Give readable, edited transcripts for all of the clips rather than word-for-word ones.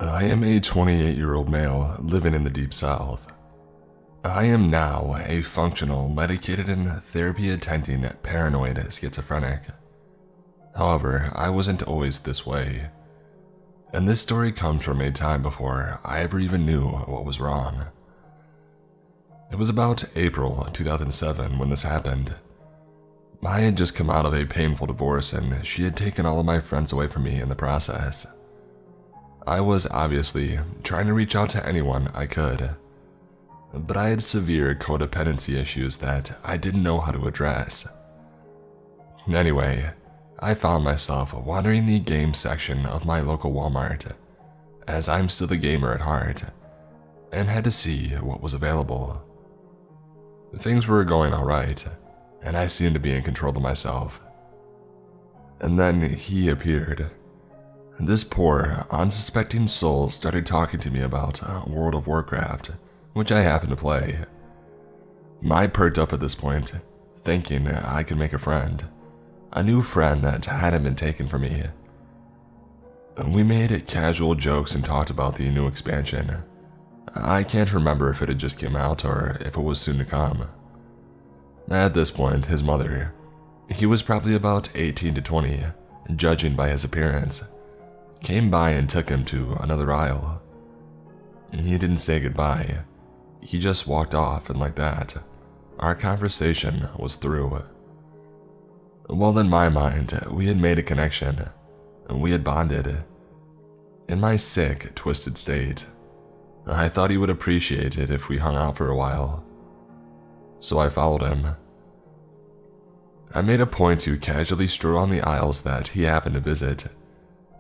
I am a 28-year-old male living in the Deep South. I am now a functional, medicated and therapy-attending paranoid schizophrenic. However, I wasn't always this way. And this story comes from a time before I ever even knew what was wrong. It was about April 2007 when this happened. I had just come out of a painful divorce and she had taken all of my friends away from me in the process. I was obviously trying to reach out to anyone I could, but I had severe codependency issues that I didn't know how to address. Anyway, I found myself wandering the game section of my local Walmart, as I'm still a gamer at heart, and had to see what was available. Things were going alright, and I seemed to be in control of myself. And then he appeared. This poor, unsuspecting soul started talking to me about World of Warcraft, which I happened to play. I perked up at this point, thinking I could make a friend. A new friend that hadn't been taken from me. We made casual jokes and talked about the new expansion. I can't remember if it had just come out or if it was soon to come. At this point, his mother, he was probably about 18 to 20, judging by his appearance, came by and took him to another aisle. He didn't say goodbye. He just walked off, and like that, our conversation was through. Well, in my mind, we had made a connection. We had bonded. In my sick, twisted state, I thought he would appreciate it if we hung out for a while. So I followed him. I made a point to casually stroll on the aisles that he happened to visit,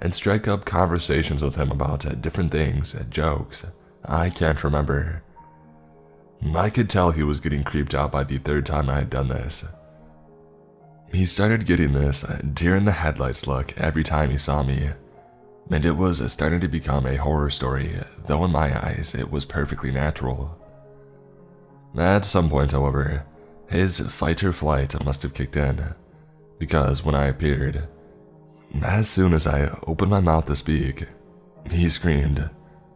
and strike up conversations with him about different things, jokes, I can't remember. I could tell he was getting creeped out by the third time I had done this. He started getting this deer in the headlights look every time he saw me, and it was starting to become a horror story, though in my eyes it was perfectly natural. At some point, however, his fight or flight must have kicked in, because when I appeared, as soon as I opened my mouth to speak, he screamed,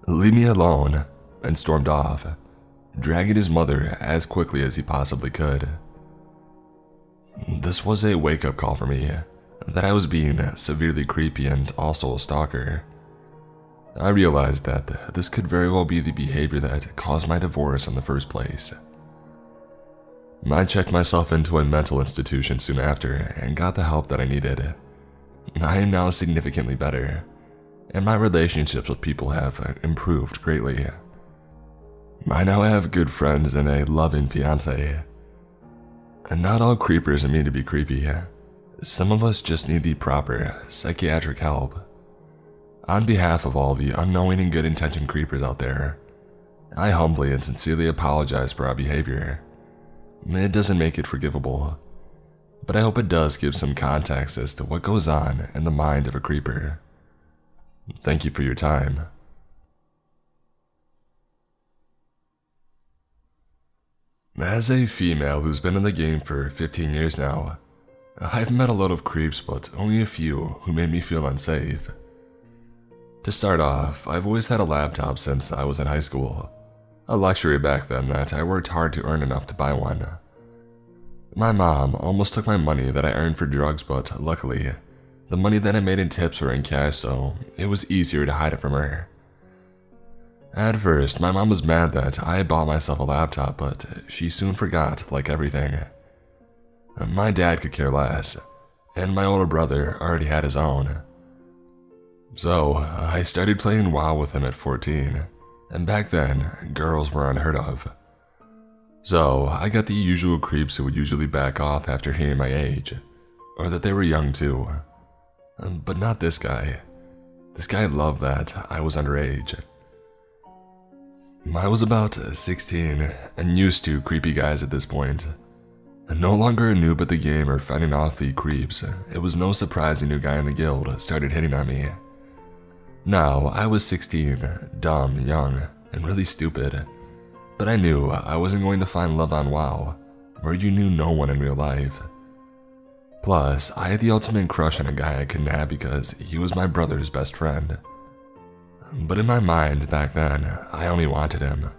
"Leave me alone," and stormed off, dragging his mother as quickly as he possibly could. This was a wake-up call for me, that I was being severely creepy and also a stalker. I realized that this could very well be the behavior that caused my divorce in the first place. I checked myself into a mental institution soon after and got the help that I needed. I am now significantly better, and my relationships with people have improved greatly. I now have good friends and a loving fiancé. And not all creepers mean to be creepy. Some of us just need the proper psychiatric help. On behalf of all the unknowing and good-intentioned creepers out there, I humbly and sincerely apologize for our behavior. It doesn't make it forgivable, but I hope it does give some context as to what goes on in the mind of a creeper. Thank you for your time. As a female who's been in the game for 15 years now, I've met a lot of creeps, but only a few who made me feel unsafe. To start off, I've always had a laptop since I was in high school, a luxury back then that I worked hard to earn enough to buy one. My mom almost took my money that I earned for drugs, but luckily, the money that I made in tips were in cash, so it was easier to hide it from her. At first, my mom was mad that I had bought myself a laptop, but she soon forgot, like everything. My dad could care less, and my older brother already had his own. So, I started playing WoW with him at 14, and back then, girls were unheard of. So, I got the usual creeps who would usually back off after hearing my age, or that they were young too. But not this guy. This guy loved that I was underage. I was about 16 and used to creepy guys at this point. No longer a noob at the game or fighting off the creeps, it was no surprise a new guy in the guild started hitting on me. Now, I was 16, dumb, young, and really stupid, but I knew I wasn't going to find love on WoW, where you knew no one in real life. Plus, I had the ultimate crush on a guy I couldn't have because he was my brother's best friend. But in my mind back then, I only wanted him.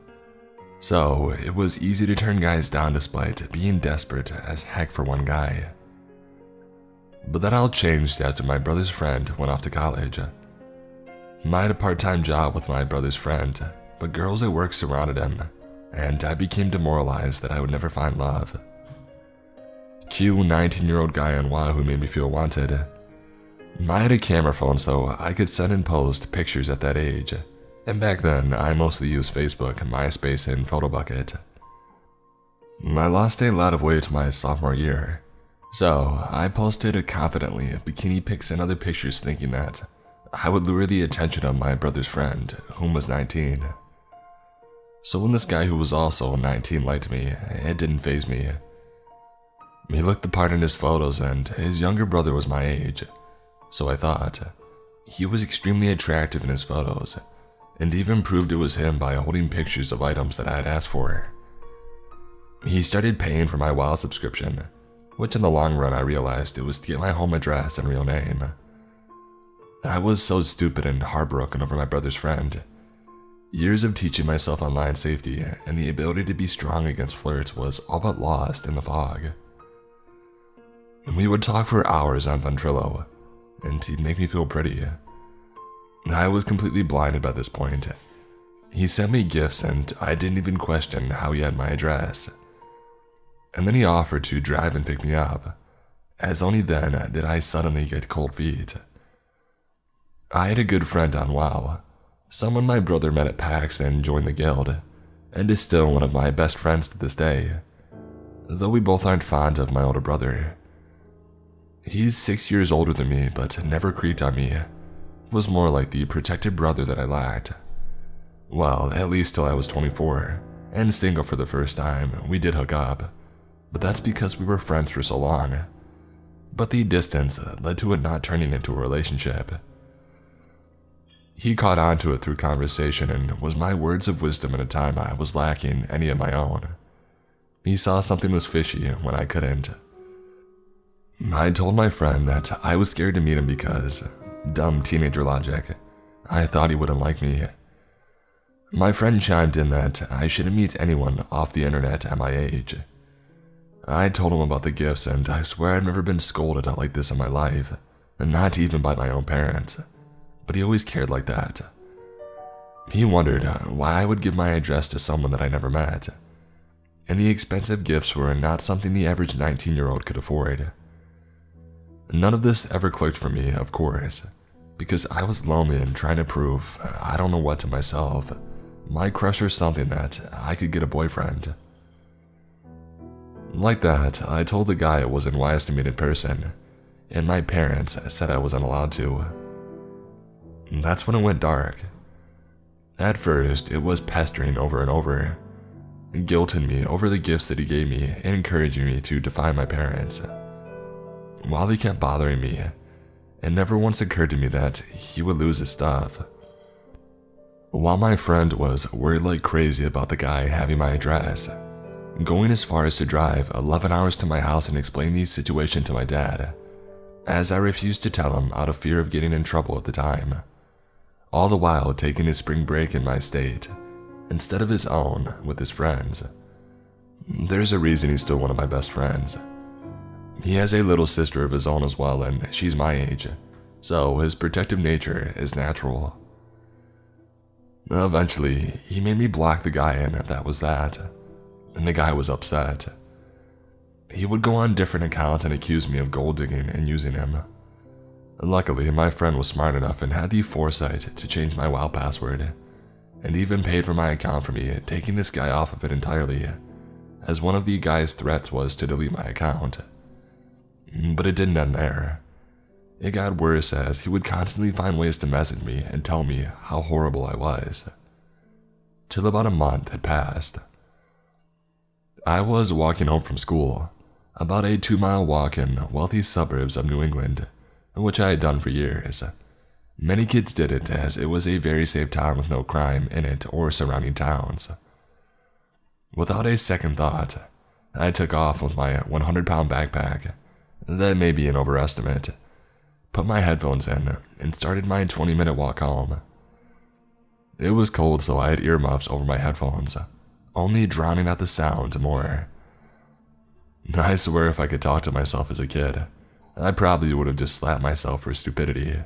So it was easy to turn guys down despite being desperate as heck for one guy. But that all changed after my brother's friend went off to college. I had a part-time job with my brother's friend, but girls at work surrounded him, and I became demoralized that I would never find love. Cute 19-year-old guy on Wahoo made me feel wanted. I had a camera phone so I could send and post pictures at that age, and back then I mostly used Facebook, MySpace, and PhotoBucket. I lost a lot of weight my sophomore year, so I posted confidently bikini pics and other pictures thinking that I would lure the attention of my brother's friend, whom was 19. So when this guy who was also 19 liked me, it didn't faze me. He looked the part in his photos and his younger brother was my age, so I thought. He was extremely attractive in his photos, and even proved it was him by holding pictures of items that I had asked for. He started paying for my WoW subscription, which in the long run I realized it was to get my home address and real name. I was so stupid and heartbroken over my brother's friend. Years of teaching myself online safety and the ability to be strong against flirts was all but lost in the fog. We would talk for hours on Ventrilo, and he'd make me feel pretty. I was completely blinded by this point. He sent me gifts and I didn't even question how he had my address. And then he offered to drive and pick me up, as only then did I suddenly get cold feet. I had a good friend on WoW, someone my brother met at PAX and joined the guild, and is still one of my best friends to this day, though we both aren't fond of my older brother. He's 6 years older than me, but never creeped on me. Was more like the protected brother that I lacked. Well, at least till I was 24, and single for the first time, we did hook up, but that's because we were friends for so long. But the distance led to it not turning into a relationship. He caught on to it through conversation and was my words of wisdom in a time I was lacking any of my own. He saw something was fishy when I couldn't. I told my friend that I was scared to meet him because, dumb teenager logic, I thought he wouldn't like me. My friend chimed in that I shouldn't meet anyone off the internet at my age. I told him about the gifts and I swear I've never been scolded like this in my life, and not even by my own parents, but he always cared like that. He wondered why I would give my address to someone that I never met, and the expensive gifts were not something the average 19-year-old could afford. None of this ever clicked for me, of course, because I was lonely and trying to prove I don't know what to myself, my crush or something, that I could get a boyfriend. Like that, I told the guy it wasn't wise to meet in person, and my parents said I wasn't allowed to. That's when it went dark. At first, it was pestering over and over, guilting me over the gifts that he gave me and encouraging me to defy my parents. While they kept bothering me, it never once occurred to me that he would lose his stuff. While my friend was worried like crazy about the guy having my address, going as far as to drive 11 hours to my house and explain the situation to my dad, as I refused to tell him out of fear of getting in trouble at the time, all the while taking his spring break in my state, instead of his own with his friends. There's a reason he's still one of my best friends. He has a little sister of his own as well, and she's my age, so his protective nature is natural. Eventually, he made me block the guy, and that was that. And the guy was upset. He would go on different accounts and accuse me of gold digging and using him. Luckily, my friend was smart enough and had the foresight to change my WoW password, and even paid for my account for me, taking this guy off of it entirely, as one of the guy's threats was to delete my account. But it didn't end there. It got worse as he would constantly find ways to message me and tell me how horrible I was. Till about a month had passed. I was walking home from school, about a 2-mile walk in wealthy suburbs of New England, which I had done for years. Many kids did it as it was a very safe town with no crime in it or surrounding towns. Without a second thought, I took off with my 100-pound backpack. That may be an overestimate. Put my headphones in and started my 20-minute walk home. It was cold, so I had earmuffs over my headphones, only drowning out the sound more. I swear if I could talk to myself as a kid, I probably would have just slapped myself for stupidity.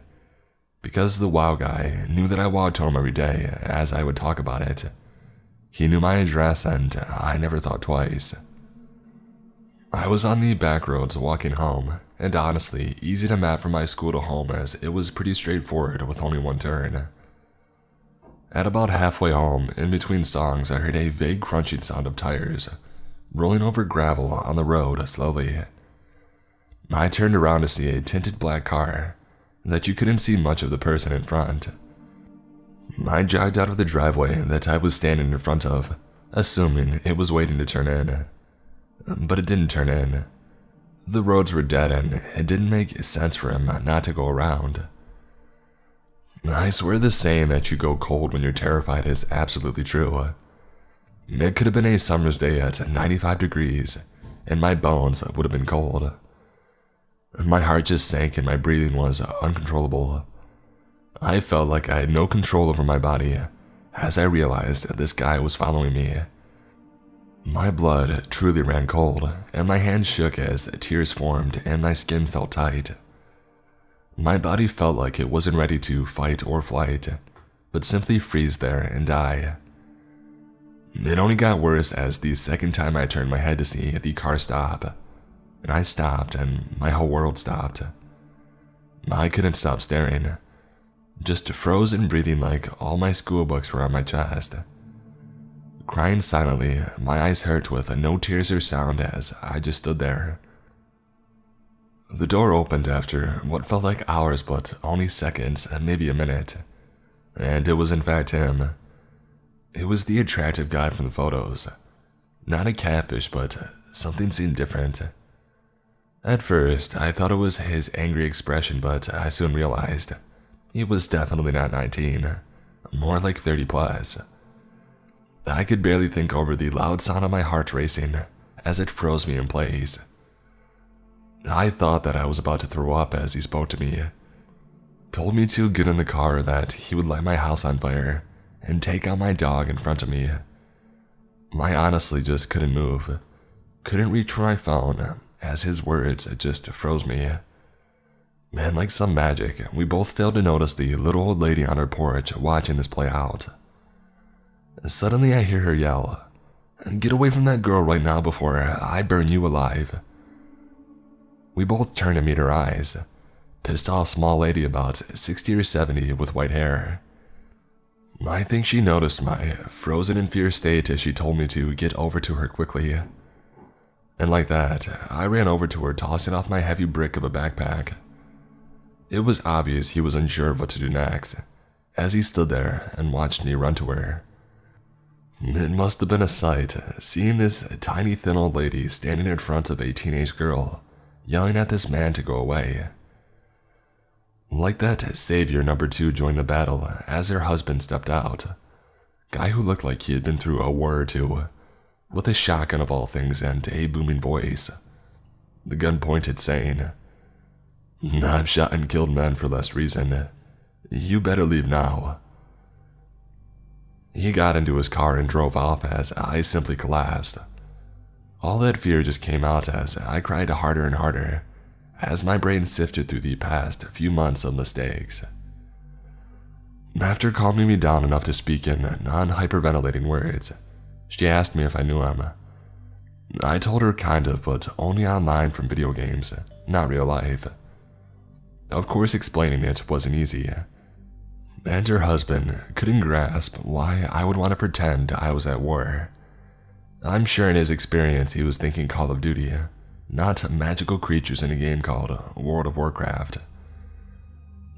Because the WoW guy knew that I walked home every day as I would talk about it. He knew my address and I never thought twice. I was on the back roads walking home, and honestly, easy to map from my school to home as it was pretty straightforward with only one turn. At about halfway home, in between songs, I heard a vague crunching sound of tires rolling over gravel on the road slowly. I turned around to see a tinted black car that you couldn't see much of the person in front. I jogged out of the driveway that I was standing in front of, assuming it was waiting to turn in. But it didn't turn in. The roads were dead and it didn't make sense for him not to go around. I swear the saying that you go cold when you're terrified is absolutely true. It could have been a summer's day at 95 degrees, and my bones would have been cold. My heart just sank and my breathing was uncontrollable. I felt like I had no control over my body as I realized that this guy was following me. My blood truly ran cold, and my hands shook as tears formed and my skin felt tight. My body felt like it wasn't ready to fight or flight, but simply freeze there and die. It only got worse as the second time I turned my head to see the car stop, and I stopped and my whole world stopped. I couldn't stop staring, just frozen breathing like all my school books were on my chest. Crying silently, my eyes hurt with no tears or sound as I just stood there. The door opened after what felt like hours but only seconds, maybe a minute, and it was in fact him. It was the attractive guy from the photos. Not a catfish, but something seemed different. At first, I thought it was his angry expression, but I soon realized he was definitely not 19, more like 30 plus. I could barely think over the loud sound of my heart racing as it froze me in place. I thought that I was about to throw up as he spoke to me. Told me to get in the car, that he would light my house on fire and take out my dog in front of me. I honestly just couldn't move. Couldn't reach for my phone as his words just froze me. Man, like some magic, we both failed to notice the little old lady on her porch watching this play out. Suddenly I hear her yell, "Get away from that girl right now before I burn you alive." We both turn to meet her eyes. Pissed off small lady about 60 or 70 with white hair. I think she noticed my frozen in fear state as she told me to get over to her quickly. And like that, I ran over to her, tossing off my heavy brick of a backpack. It was obvious he was unsure of what to do next, as he stood there and watched me run to her. It must have been a sight, seeing this tiny thin old lady standing in front of a teenage girl, yelling at this man to go away. Like that, Savior number 2 joined the battle as her husband stepped out. Guy who looked like he had been through a war or two, with a shotgun of all things and a booming voice. The gun pointed, saying, "I've shot and killed men for less reason. You better leave now." He got into his car and drove off as I simply collapsed. All that fear just came out as I cried harder and harder, as my brain sifted through the past few months of mistakes. After calming me down enough to speak in non-hyperventilating words, she asked me if I knew him. I told her kind of, but only online from video games, not real life. Of course, explaining it wasn't easy, and her husband couldn't grasp why I would want to pretend I was at war. I'm sure in his experience he was thinking Call of Duty, not magical creatures in a game called World of Warcraft.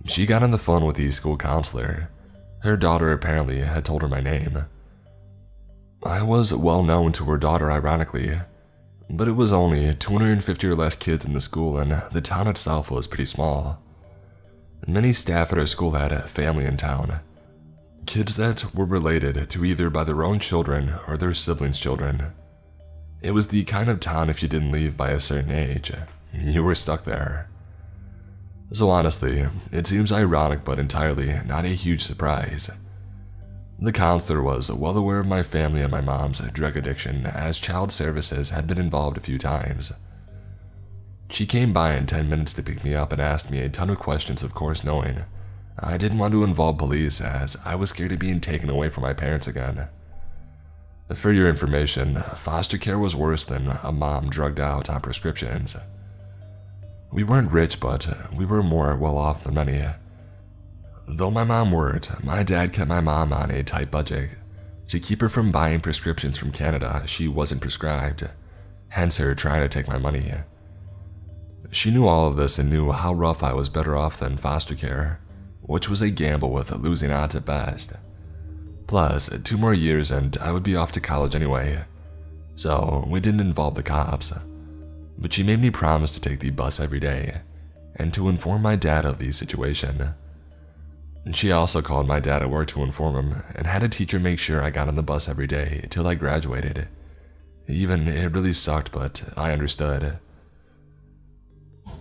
She got on the phone with the school counselor. Her daughter apparently had told her my name. I was well known to her daughter, ironically, but it was only 250 or less kids in the school, and the town itself was pretty small. Many staff at our school had a family in town, kids that were related to either by their own children or their siblings' children. It was the kind of town if you didn't leave by a certain age, you were stuck there. So honestly, it seems ironic but entirely not a huge surprise. The counselor was well aware of my family and my mom's drug addiction, as child services had been involved a few times. She came by in 10 minutes to pick me up and asked me a ton of questions, of course knowing I didn't want to involve police as I was scared of being taken away from my parents again. For your information, foster care was worse than a mom drugged out on prescriptions. We weren't rich, but we were more well off than many. Though my mom worked, my dad kept my mom on a tight budget to keep her from buying prescriptions from Canada she wasn't prescribed, hence her trying to take my money. She knew all of this and knew how rough I was better off than foster care, which was a gamble with losing odds at best. Plus, 2 more years and I would be off to college anyway, so we didn't involve the cops. But she made me promise to take the bus every day and to inform my dad of the situation. She also called my dad at work to inform him and had a teacher make sure I got on the bus every day till I graduated. Even it really sucked, but I understood.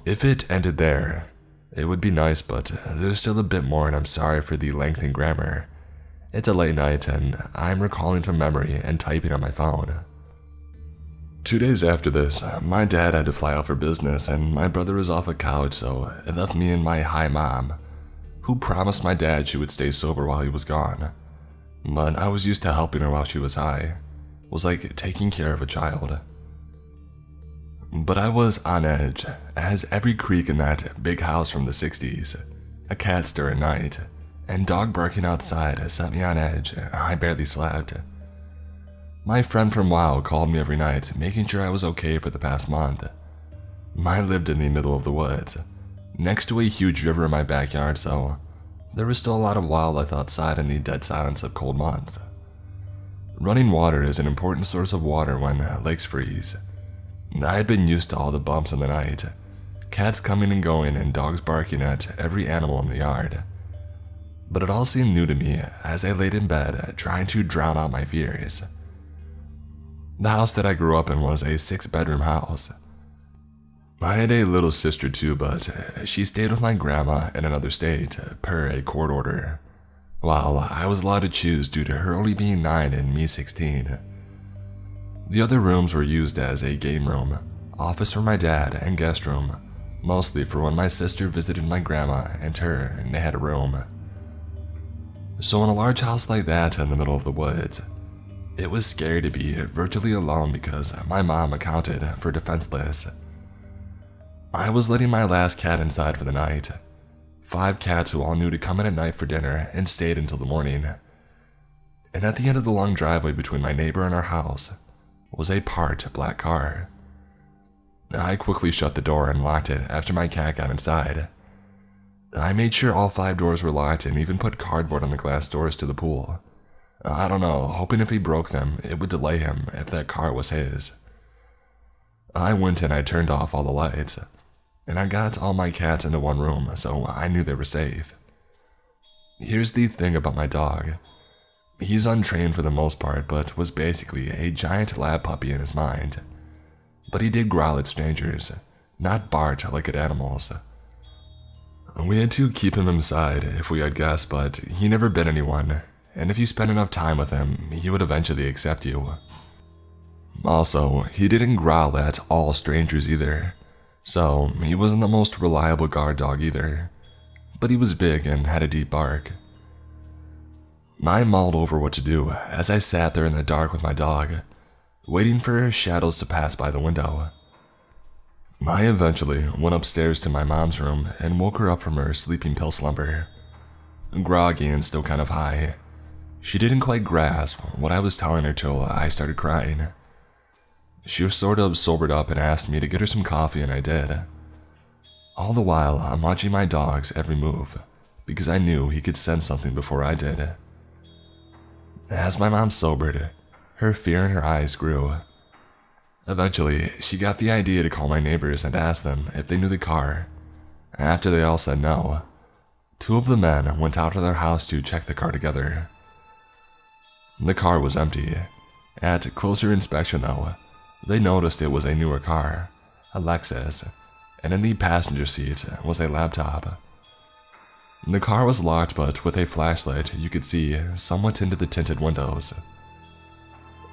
If it ended there, it would be nice, but there's still a bit more and I'm sorry for the length and grammar. It's a late night and I'm recalling from memory and typing on my phone. 2 days after this, my dad had to fly out for business and my brother was off at college, so it left me and my high mom, who promised my dad she would stay sober while he was gone. But I was used to helping her while she was high. It was like taking care of a child. But I was on edge, as every creak in that big house from the 60s, a cat stir at night, and dog barking outside set me on edge. I barely slept. My friend from WoW called me every night, making sure I was okay for the past month. I lived in the middle of the woods, next to a huge river in my backyard, so there was still a lot of wildlife outside in the dead silence of cold months. Running water is an important source of water when lakes freeze. I had been used to all the bumps in the night, cats coming and going and dogs barking at every animal in the yard. But it all seemed new to me as I laid in bed trying to drown out my fears. The house that I grew up in was a 6-bedroom house. I had a little sister too, but she stayed with my grandma in another state per a court order, while I was allowed to choose due to her only being 9 and me 16. The other rooms were used as a game room, office for my dad, and guest room, mostly for when my sister visited my grandma and her and they had a room. So in a large house like that in the middle of the woods, it was scary to be virtually alone because my mom accounted for defenseless. I was letting my last cat inside for the night. 5 cats who all knew to come in at night for dinner and stayed until the morning. And at the end of the long driveway between my neighbor and our house was a parked black car. I quickly shut the door and locked it after my cat got inside. I made sure all 5 doors were locked and even put cardboard on the glass doors to the pool. I don't know, hoping if he broke them, it would delay him if that car was his. I went and I turned off all the lights, and I got all my cats into one room so I knew they were safe. Here's the thing about my dog. He's untrained for the most part, but was basically a giant lab puppy in his mind. But he did growl at strangers, not bark like at animals. We had to keep him inside if we had guests, but he never bit anyone, and if you spent enough time with him, he would eventually accept you. Also, he didn't growl at all strangers either, so he wasn't the most reliable guard dog either, but he was big and had a deep bark. I mulled over what to do as I sat there in the dark with my dog, waiting for shadows to pass by the window. I eventually went upstairs to my mom's room and woke her up from her sleeping pill slumber. Groggy and still kind of high, she didn't quite grasp what I was telling her till I started crying. She was sort of sobered up and asked me to get her some coffee, and I did. All the while, I'm watching my dog's every move, because I knew he could sense something before I did. As my mom sobered, her fear in her eyes grew. Eventually, she got the idea to call my neighbors and ask them if they knew the car. After they all said no, 2 of the men went out to their house to check the car together. The car was empty. At closer inspection though, they noticed it was a newer car, a Lexus, and in the passenger seat was a laptop. The car was locked, but with a flashlight you could see somewhat into the tinted windows.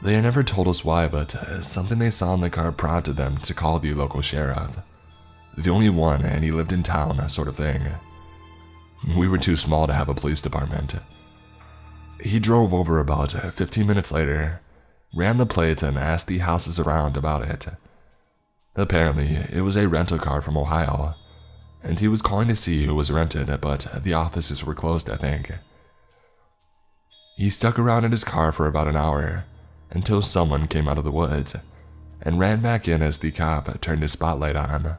They had never told us why, but something they saw in the car prompted them to call the local sheriff. The only one, and he lived in town, sort of thing. We were too small to have a police department. He drove over about 15 minutes later, ran the plate, and asked the houses around about it. Apparently, it was a rental car from Ohio, and he was calling to see who was rented, but the offices were closed, I think. He stuck around in his car for about an hour, until someone came out of the woods, and ran back in as the cop turned his spotlight on.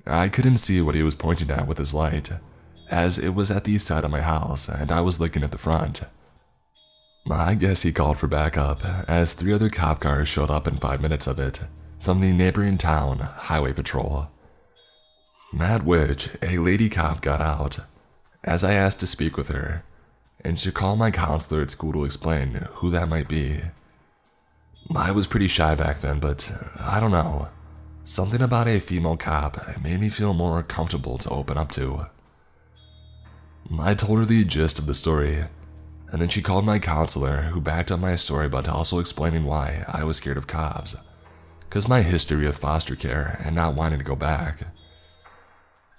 I couldn't see what he was pointing at with his light, as it was at the side of my house and I was looking at the front. I guess he called for backup, as 3 other cop cars showed up in 5 minutes of it, from the neighboring town highway patrol. At which, a lady cop got out, as I asked to speak with her, and she called my counselor at school to explain who that might be. I was pretty shy back then, but I don't know. Something about a female cop made me feel more comfortable to open up to. I told her the gist of the story, and then she called my counselor, who backed up my story but also explaining why I was scared of cops, because my history of foster care and not wanting to go back.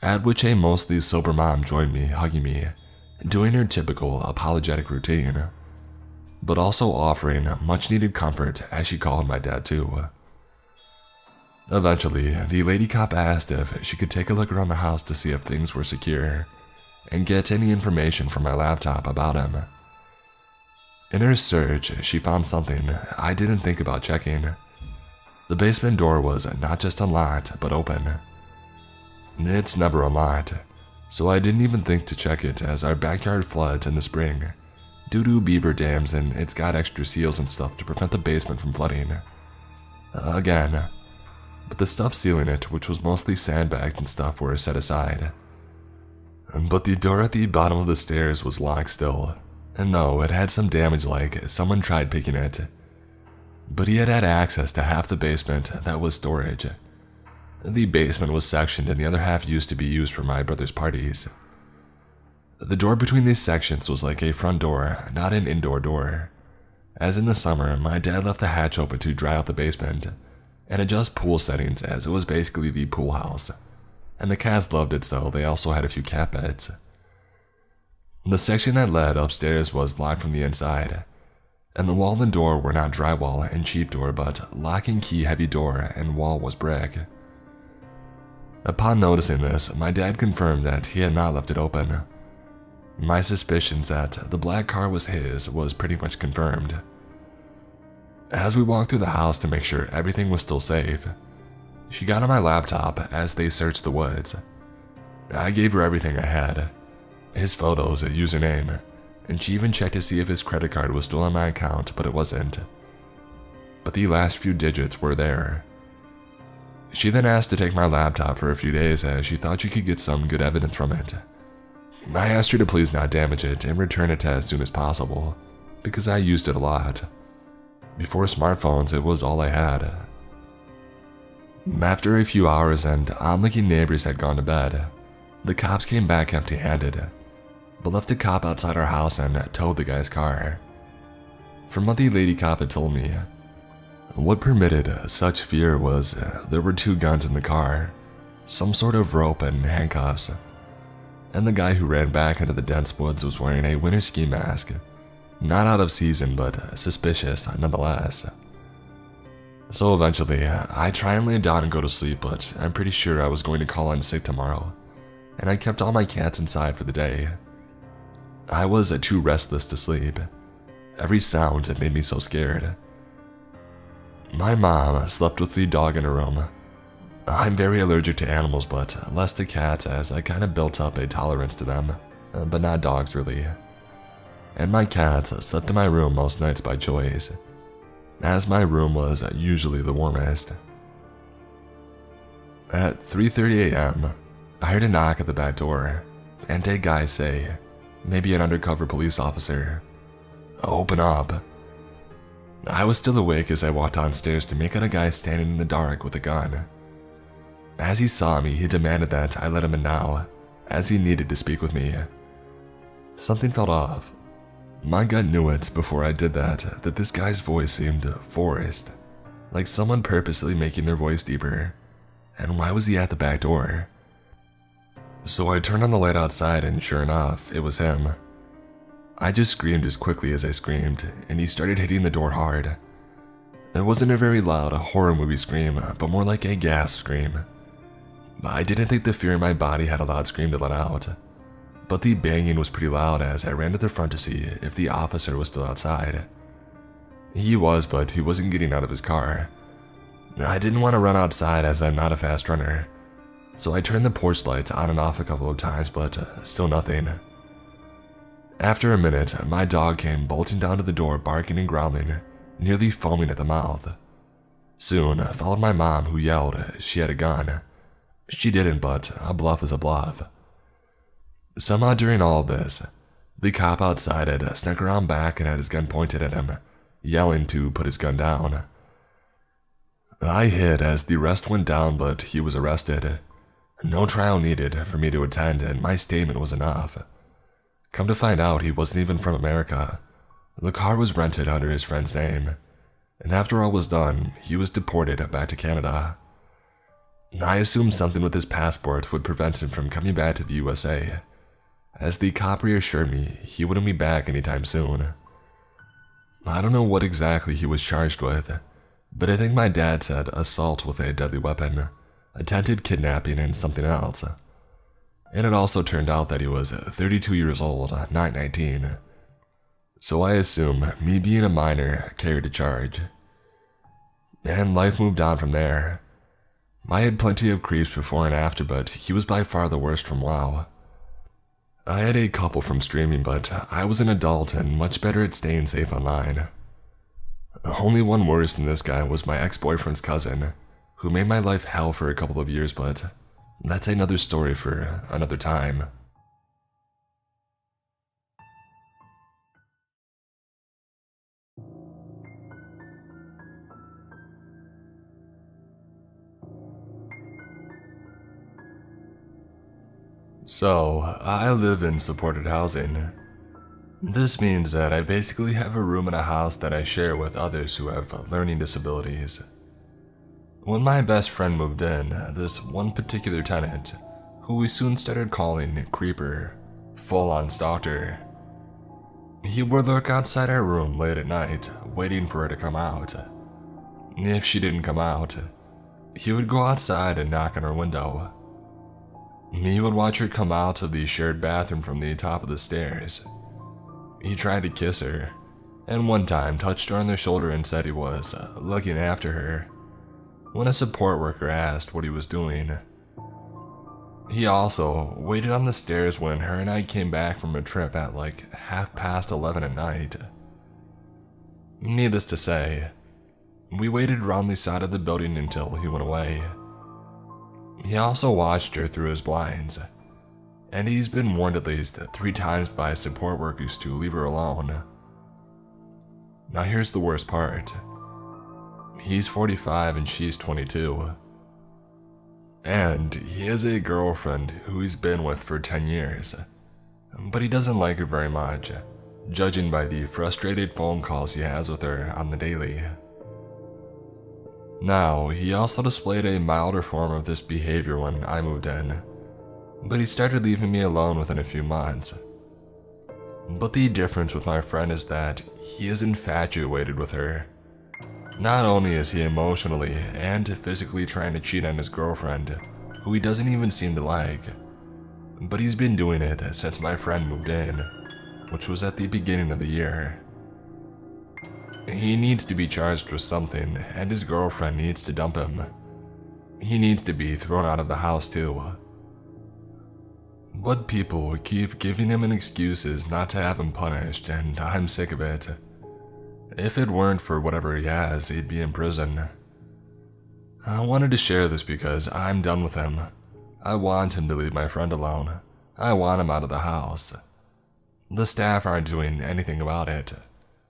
At which a mostly sober mom joined me, hugging me, doing her typical apologetic routine, but also offering much needed comfort as she called my dad too. Eventually, the lady cop asked if she could take a look around the house to see if things were secure, and get any information from my laptop about him. In her search, she found something I didn't think about checking. The basement door was not just unlocked, but open. It's never unlocked, so I didn't even think to check it, as our backyard floods in the spring due to beaver dams, and it's got extra seals and stuff to prevent the basement from flooding. Again, but the stuff sealing it, which was mostly sandbags and stuff, were set aside. But the door at the bottom of the stairs was locked still, and though it had some damage, like someone tried picking it, but he had access to half the basement that was storage. The basement was sectioned and the other half used to be used for my brother's parties. The door between these sections was like a front door, not an indoor door. As in the summer, my dad left the hatch open to dry out the basement and adjust pool settings, as it was basically the pool house, and the cats loved it, so they also had a few cat beds. The section that led upstairs was locked from the inside, and the wall and door were not drywall and cheap door, but lock and key heavy door, and wall was brick. Upon noticing this, my dad confirmed that he had not left it open. My suspicions that the black car was his was pretty much confirmed. As we walked through the house to make sure everything was still safe, she got on my laptop as they searched the woods. I gave her everything I had, his photos, a username, and she even checked to see if his credit card was still on my account, but it wasn't. But the last few digits were there. She then asked to take my laptop for a few days, as she thought she could get some good evidence from it. I asked her to please not damage it and return it as soon as possible, because I used it a lot. Before smartphones, it was all I had. After a few hours and odd-looking neighbors had gone to bed, the cops came back empty-handed, but left a cop outside our house and towed the guy's car. From what the lady cop had told me, what permitted such fear was there were 2 guns in the car, some sort of rope and handcuffs, and the guy who ran back into the dense woods was wearing a winter ski mask. Not out of season, but suspicious nonetheless. So eventually, I try and lay down and go to sleep, but I'm pretty sure I was going to call in sick tomorrow, and I kept all my cats inside for the day. I was too restless to sleep. Every sound made me so scared. My mom slept with the dog in her room. I'm very allergic to animals, but less to cats, as I kind of built up a tolerance to them, but not dogs really. And my cats slept in my room most nights by choice, as my room was usually the warmest. At 3:30 a.m., I heard a knock at the back door, and a guy say, maybe an undercover police officer, "Open up." I was still awake as I walked downstairs to make out a guy standing in the dark with a gun. As he saw me, he demanded that I let him in now, as he needed to speak with me. Something felt off. My gut knew it before I did that this guy's voice seemed forced, like someone purposely making their voice deeper. And why was he at the back door? So I turned on the light outside, and sure enough, it was him. I just screamed as quickly as I screamed, and he started hitting the door hard. It wasn't a very loud horror movie scream, but more like a gasp scream. I didn't think the fear in my body had a loud scream to let out, but the banging was pretty loud as I ran to the front to see if the officer was still outside. He was, but he wasn't getting out of his car. I didn't want to run outside as I'm not a fast runner, so I turned the porch lights on and off a couple of times, but still nothing. After a minute, my dog came bolting down to the door, barking and growling, nearly foaming at the mouth. Soon followed my mom, who yelled she had a gun. She didn't, but a bluff is a bluff. Somehow during all of this, the cop outside had snuck around back and had his gun pointed at him, yelling to put his gun down. I hid as the rest went down, but he was arrested. No trial needed for me to attend, and my statement was enough. Come to find out, he wasn't even from America. The car was rented under his friend's name, and after all was done, he was deported back to Canada. I assumed something with his passport would prevent him from coming back to the USA, as the cop reassured me he wouldn't be back anytime soon. I don't know what exactly he was charged with, but I think my dad said assault with a deadly weapon, attempted kidnapping, and something else. And it also turned out that he was 32 years old, not 19. So I assume me being a minor carried a charge. And life moved on from there. I had plenty of creeps before and after, but he was by far the worst from WoW. I had a couple from streaming, but I was an adult and much better at staying safe online. Only one worse than this guy was my ex-boyfriend's cousin, who made my life hell for a couple of years, but that's another story for another time. So, I live in supported housing. This means that I basically have a room in a house that I share with others who have learning disabilities. When my best friend moved in, this one particular tenant, who we soon started calling Creeper, full-on stalker, he would lurk outside our room late at night, waiting for her to come out. If she didn't come out, he would go outside and knock on her window. He would watch her come out of the shared bathroom from the top of the stairs. He tried to kiss her, and one time touched her on the shoulder and said he was looking after her, when a support worker asked what he was doing. He also waited on the stairs when her and I came back from a trip at like 11:30 at night. Needless to say, we waited around the side of the building until he went away. He also watched her through his blinds, and he's been warned at least 3 times by support workers to leave her alone. Now here's the worst part. He's 45 and she's 22. And he has a girlfriend who he's been with for 10 years, but he doesn't like her very much, judging by the frustrated phone calls he has with her on the daily. Now, he also displayed a milder form of this behavior when I moved in, but he started leaving me alone within a few months. But the difference with my friend is that he is infatuated with her. Not only is he emotionally and physically trying to cheat on his girlfriend, who he doesn't even seem to like, but he's been doing it since my friend moved in, which was at the beginning of the year. He needs to be charged with something, and his girlfriend needs to dump him. He needs to be thrown out of the house too. But people keep giving him an excuses not to have him punished, and I'm sick of it. If it weren't for whatever he has, he'd be in prison. I wanted to share this because I'm done with him. I want him to leave my friend alone. I want him out of the house. The staff aren't doing anything about it,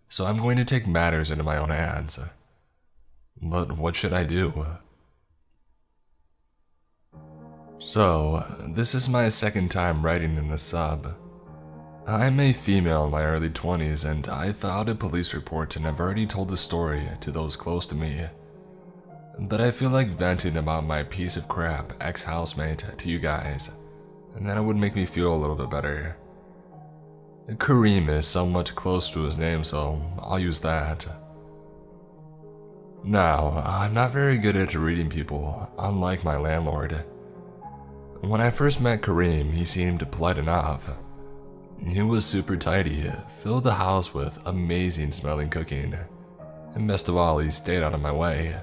so I'm going to take matters into my own hands. But what should I do? So, this is my second time writing in this sub. I'm a female in my early 20s and I filed a police report and I've already told the story to those close to me. But I feel like venting about my piece of crap ex-housemate to you guys, and that it would make me feel a little bit better. Kareem is somewhat close to his name, so I'll use that. Now, I'm not very good at reading people, unlike my landlord. When I first met Kareem, he seemed polite enough. He was super tidy, filled the house with amazing smelling cooking, and best of all, he stayed out of my way.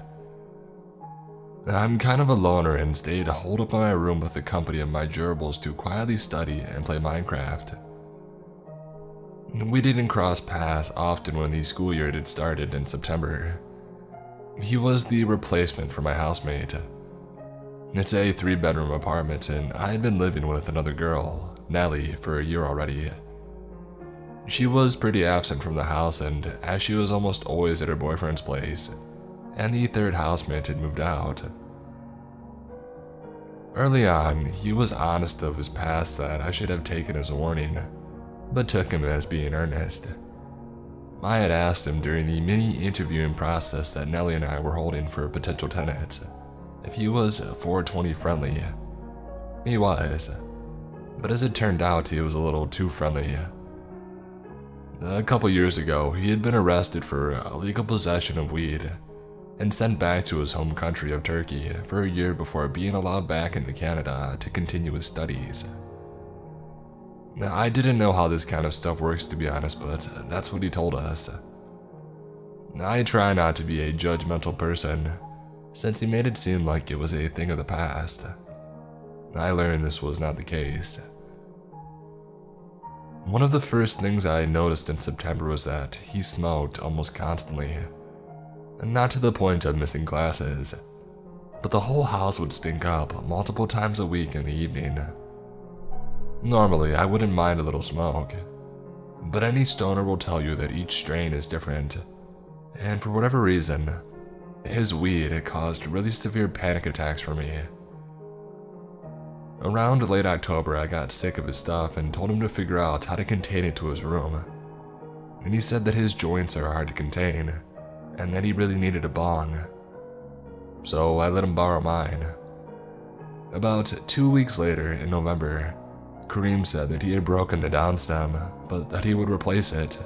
I'm kind of a loner and stayed holed up in my room with the company of my gerbils to quietly study and play Minecraft. We didn't cross paths often when the school year had started in September. He was the replacement for my housemate. It's a 3-bedroom apartment and I had been living with another girl, Nellie, for a year already. She was pretty absent from the house and as she was almost always at her boyfriend's place, and the third housemate had moved out. Early on, he was honest of his past that I should have taken as a warning, but took him as being earnest. I had asked him during the mini-interviewing process that Nellie and I were holding for potential tenants if he was 420 friendly. He was, but as it turned out, he was a little too friendly. A couple years ago, he had been arrested for illegal possession of weed and sent back to his home country of Turkey for a year before being allowed back into Canada to continue his studies. I didn't know how this kind of stuff works, to be honest, but that's what he told us. I try not to be a judgmental person, since he made it seem like it was a thing of the past. I learned this was not the case. One of the first things I noticed in September was that he smoked almost constantly. Not to the point of missing classes, but the whole house would stink up multiple times a week in the evening. Normally, I wouldn't mind a little smoke, but any stoner will tell you that each strain is different, and for whatever reason, his weed had caused really severe panic attacks for me. Around late October, I got sick of his stuff and told him to figure out how to contain it to his room, and he said that his joints are hard to contain, and that he really needed a bong. So I let him borrow mine. About 2 weeks later, in November, Kareem said that he had broken the downstem, but that he would replace it.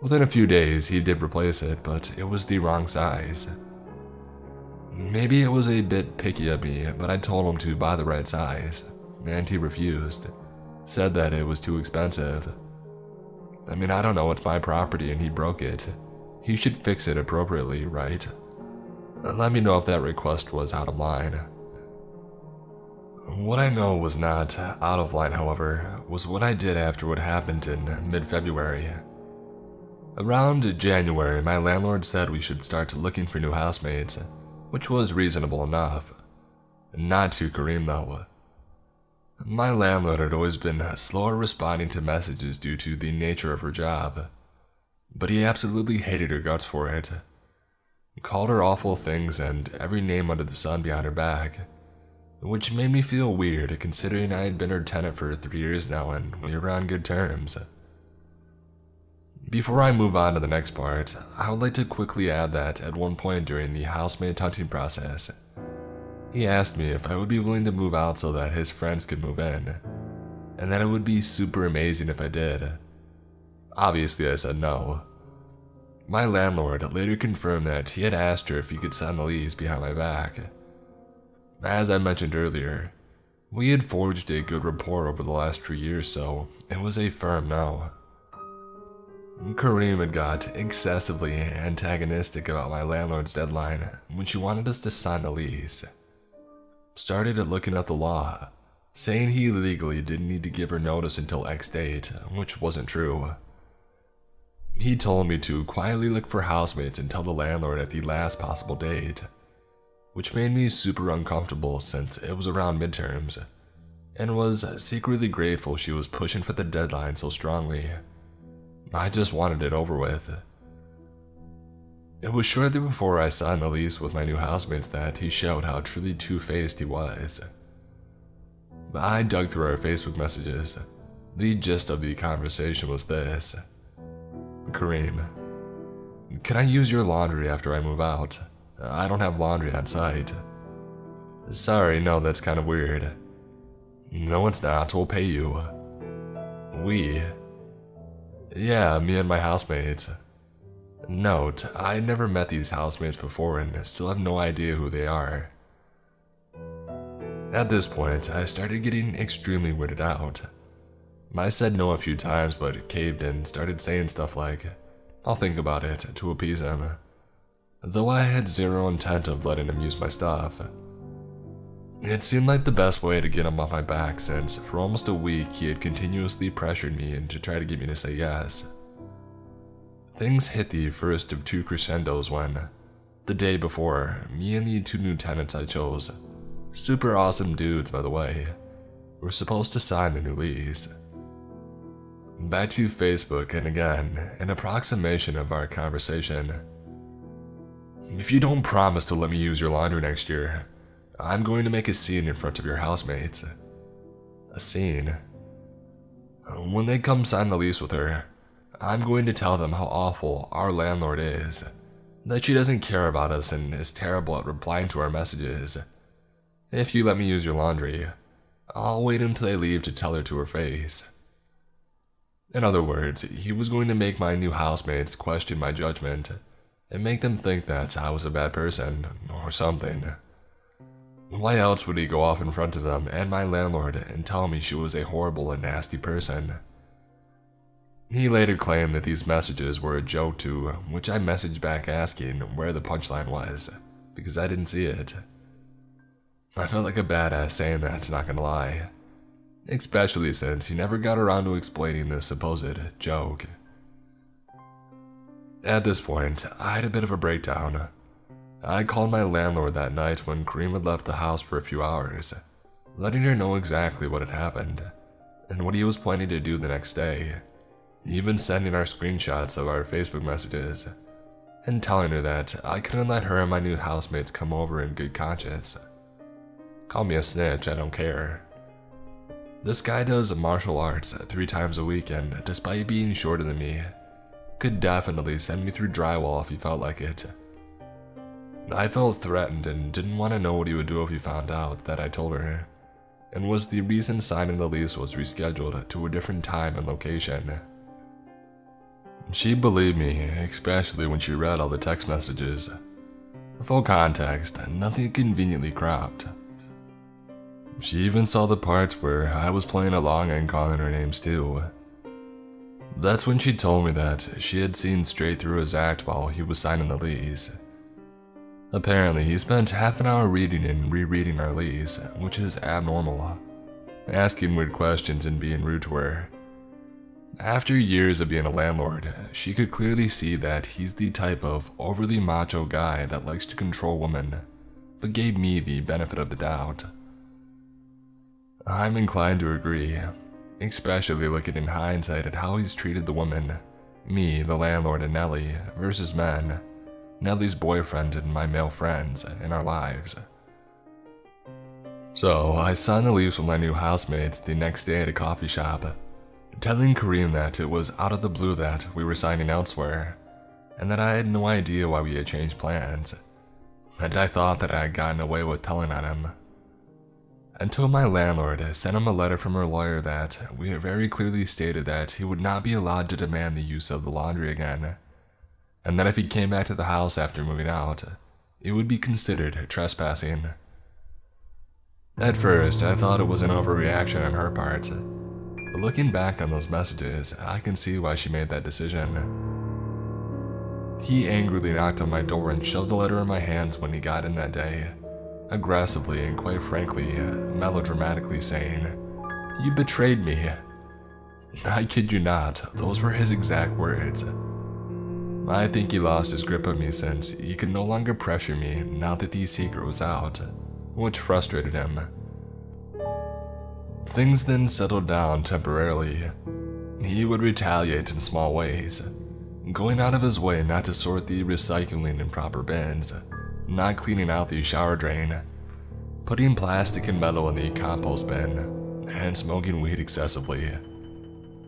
Within a few days, he did replace it, but it was the wrong size. Maybe it was a bit picky of me, but I told him to buy the right size, and he refused, said that it was too expensive. I mean, I don't know, it's my property and he broke it. He should fix it appropriately, right? Let me know if that request was out of line. What I know was not out of line, however, was what I did after what happened in mid-February. Around January, my landlord said we should start looking for new housemates, which was reasonable enough. Not to Kareem, though. My landlord had always been slower responding to messages due to the nature of her job, but he absolutely hated her guts for it. Called her awful things and every name under the sun behind her back, which made me feel weird considering I had been her tenant for 3 years now and we were on good terms. Before I move on to the next part, I would like to quickly add that at one point during the housemate hunting process, he asked me if I would be willing to move out so that his friends could move in, and that it would be super amazing if I did. Obviously, I said no. My landlord later confirmed that he had asked her if he could sign the lease behind my back. As I mentioned earlier, we had forged a good rapport over the last 2 years, so it was a firm no. Kareem had got excessively antagonistic about my landlord's deadline when she wanted us to sign the lease. Started looking at the law, saying he legally didn't need to give her notice until X date, which wasn't true. He told me to quietly look for housemates and tell the landlord at the last possible date, which made me super uncomfortable since it was around midterms, and was secretly grateful she was pushing for the deadline so strongly. I just wanted it over with. It was shortly before I signed the lease with my new housemates that he showed how truly two-faced he was. I dug through our Facebook messages. The gist of the conversation was this. Kareem, can I use your laundry after I move out? I don't have laundry on site. Sorry, no, that's kind of weird. No, it's not. We'll pay you. We? Yeah, me and my housemates. Note, I never met these housemates before and still have no idea who they are. At this point, I started getting extremely weirded out. I said no a few times, but caved and started saying stuff like, I'll think about it, to appease him. Though I had zero intent of letting him use my stuff. It seemed like the best way to get him off my back since for almost a week he had continuously pressured me and to try to get me to say yes. Things hit the first of two crescendos when, the day before, me and the two new tenants I chose, super awesome dudes by the way, were supposed to sign the new lease. Back to Facebook, and again, an approximation of our conversation. If you don't promise to let me use your laundry next year, I'm going to make a scene in front of your housemates. A scene. When they come sign the lease with her, I'm going to tell them how awful our landlord is, that she doesn't care about us and is terrible at replying to our messages. If you let me use your laundry, I'll wait until they leave to tell her to her face. In other words, he was going to make my new housemates question my judgment and make them think that I was a bad person or something. Why else would he go off in front of them and my landlord and tell me she was a horrible and nasty person? He later claimed that these messages were a joke to which I messaged back asking where the punchline was, because I didn't see it. I felt like a badass saying that, not gonna lie. Especially since he never got around to explaining the supposed joke. At this point, I had a bit of a breakdown. I called my landlord that night when Kareem had left the house for a few hours, letting her know exactly what had happened, and what he was planning to do the next day, even sending our screenshots of our Facebook messages, and telling her that I couldn't let her and my new housemates come over in good conscience. Call me a snitch, I don't care. This guy does martial arts 3 times a week and, despite being shorter than me, could definitely send me through drywall if he felt like it. I felt threatened and didn't want to know what he would do if he found out that I told her, and was the reason signing the lease was rescheduled to a different time and location. She believed me, especially when she read all the text messages. Full context, nothing conveniently cropped. She even saw the parts where I was playing along and calling her names too. That's when she told me that she had seen straight through his act while he was signing the lease. Apparently, he spent half an hour reading and rereading our lease, which is abnormal, asking weird questions and being rude to her. After years of being a landlord, she could clearly see that he's the type of overly macho guy that likes to control women, but gave me the benefit of the doubt. I'm inclined to agree, especially looking in hindsight at how he's treated the women, me, the landlord, and Nellie, versus men, Nellie's boyfriend and my male friends, in our lives. So, I signed the lease with my new housemates the next day at a coffee shop, telling Kareem that it was out of the blue that we were signing elsewhere, and that I had no idea why we had changed plans, and I thought that I had gotten away with telling on him. Until my landlord sent him a letter from her lawyer that we very clearly stated that he would not be allowed to demand the use of the laundry again, and that if he came back to the house after moving out, it would be considered trespassing. At first, I thought it was an overreaction on her part, but looking back on those messages, I can see why she made that decision. He angrily knocked on my door and shoved the letter in my hands when he got in that day, aggressively and quite frankly, melodramatically saying, "You betrayed me." I kid you not, those were his exact words. I think he lost his grip on me since he could no longer pressure me now that the secret was out, which frustrated him. Things then settled down temporarily. He would retaliate in small ways, going out of his way not to sort the recycling in proper bins, not cleaning out the shower drain, putting plastic and metal in the compost bin, and smoking weed excessively.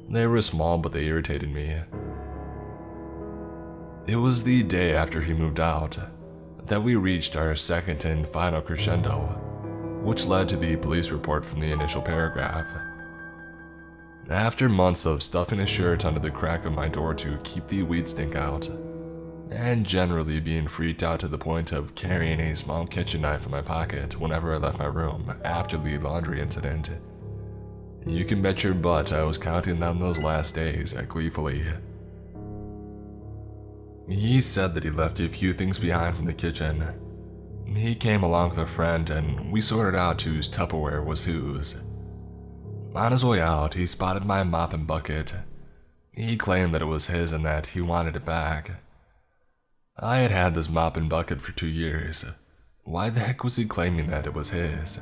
They were small, but they irritated me. It was the day after he moved out that we reached our second and final crescendo, which led to the police report from the initial paragraph. After months of stuffing a shirt under the crack of my door to keep the weed stink out, and generally being freaked out to the point of carrying a small kitchen knife in my pocket whenever I left my room after the laundry incident, you can bet your butt I was counting down those last days gleefully. He said that he left a few things behind from the kitchen. He came along with a friend and we sorted out whose Tupperware was whose. On his way out, he spotted my mop and bucket. He claimed that it was his and that he wanted it back. I had had this mop and bucket for 2 years. Why the heck was he claiming that it was his?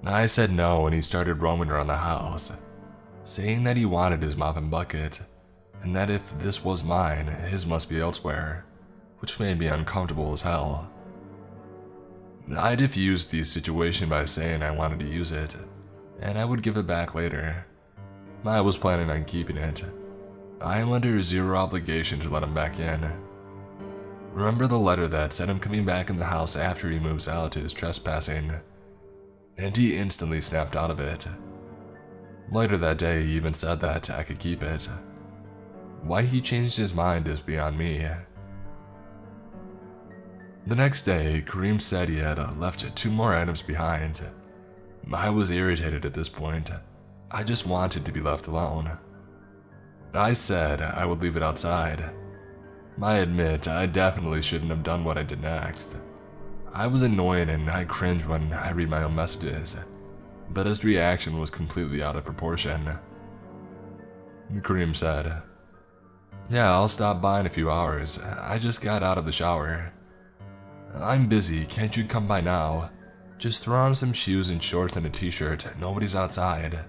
I said no and he started roaming around the house, saying that he wanted his mop and bucket, and that if this was mine, his must be elsewhere, which made me uncomfortable as hell. I diffused the situation by saying I wanted to use it, and I would give it back later. I was planning on keeping it. I am under zero obligation to let him back in. Remember the letter that said him coming back in the house after he moves out is trespassing? And he instantly snapped out of it. Later that day, he even said that I could keep it. Why he changed his mind is beyond me. The next day, Kareem said he had left 2 more items behind. I was irritated at this point. I just wanted to be left alone. I said I would leave it outside. I admit I definitely shouldn't have done what I did next. I was annoyed and I cringe when I read my own messages, but his reaction was completely out of proportion. Kareem said, "Yeah, I'll stop by in a few hours. I just got out of the shower. I'm busy, can't you come by now? Just throw on some shoes and shorts and a t-shirt, nobody's outside."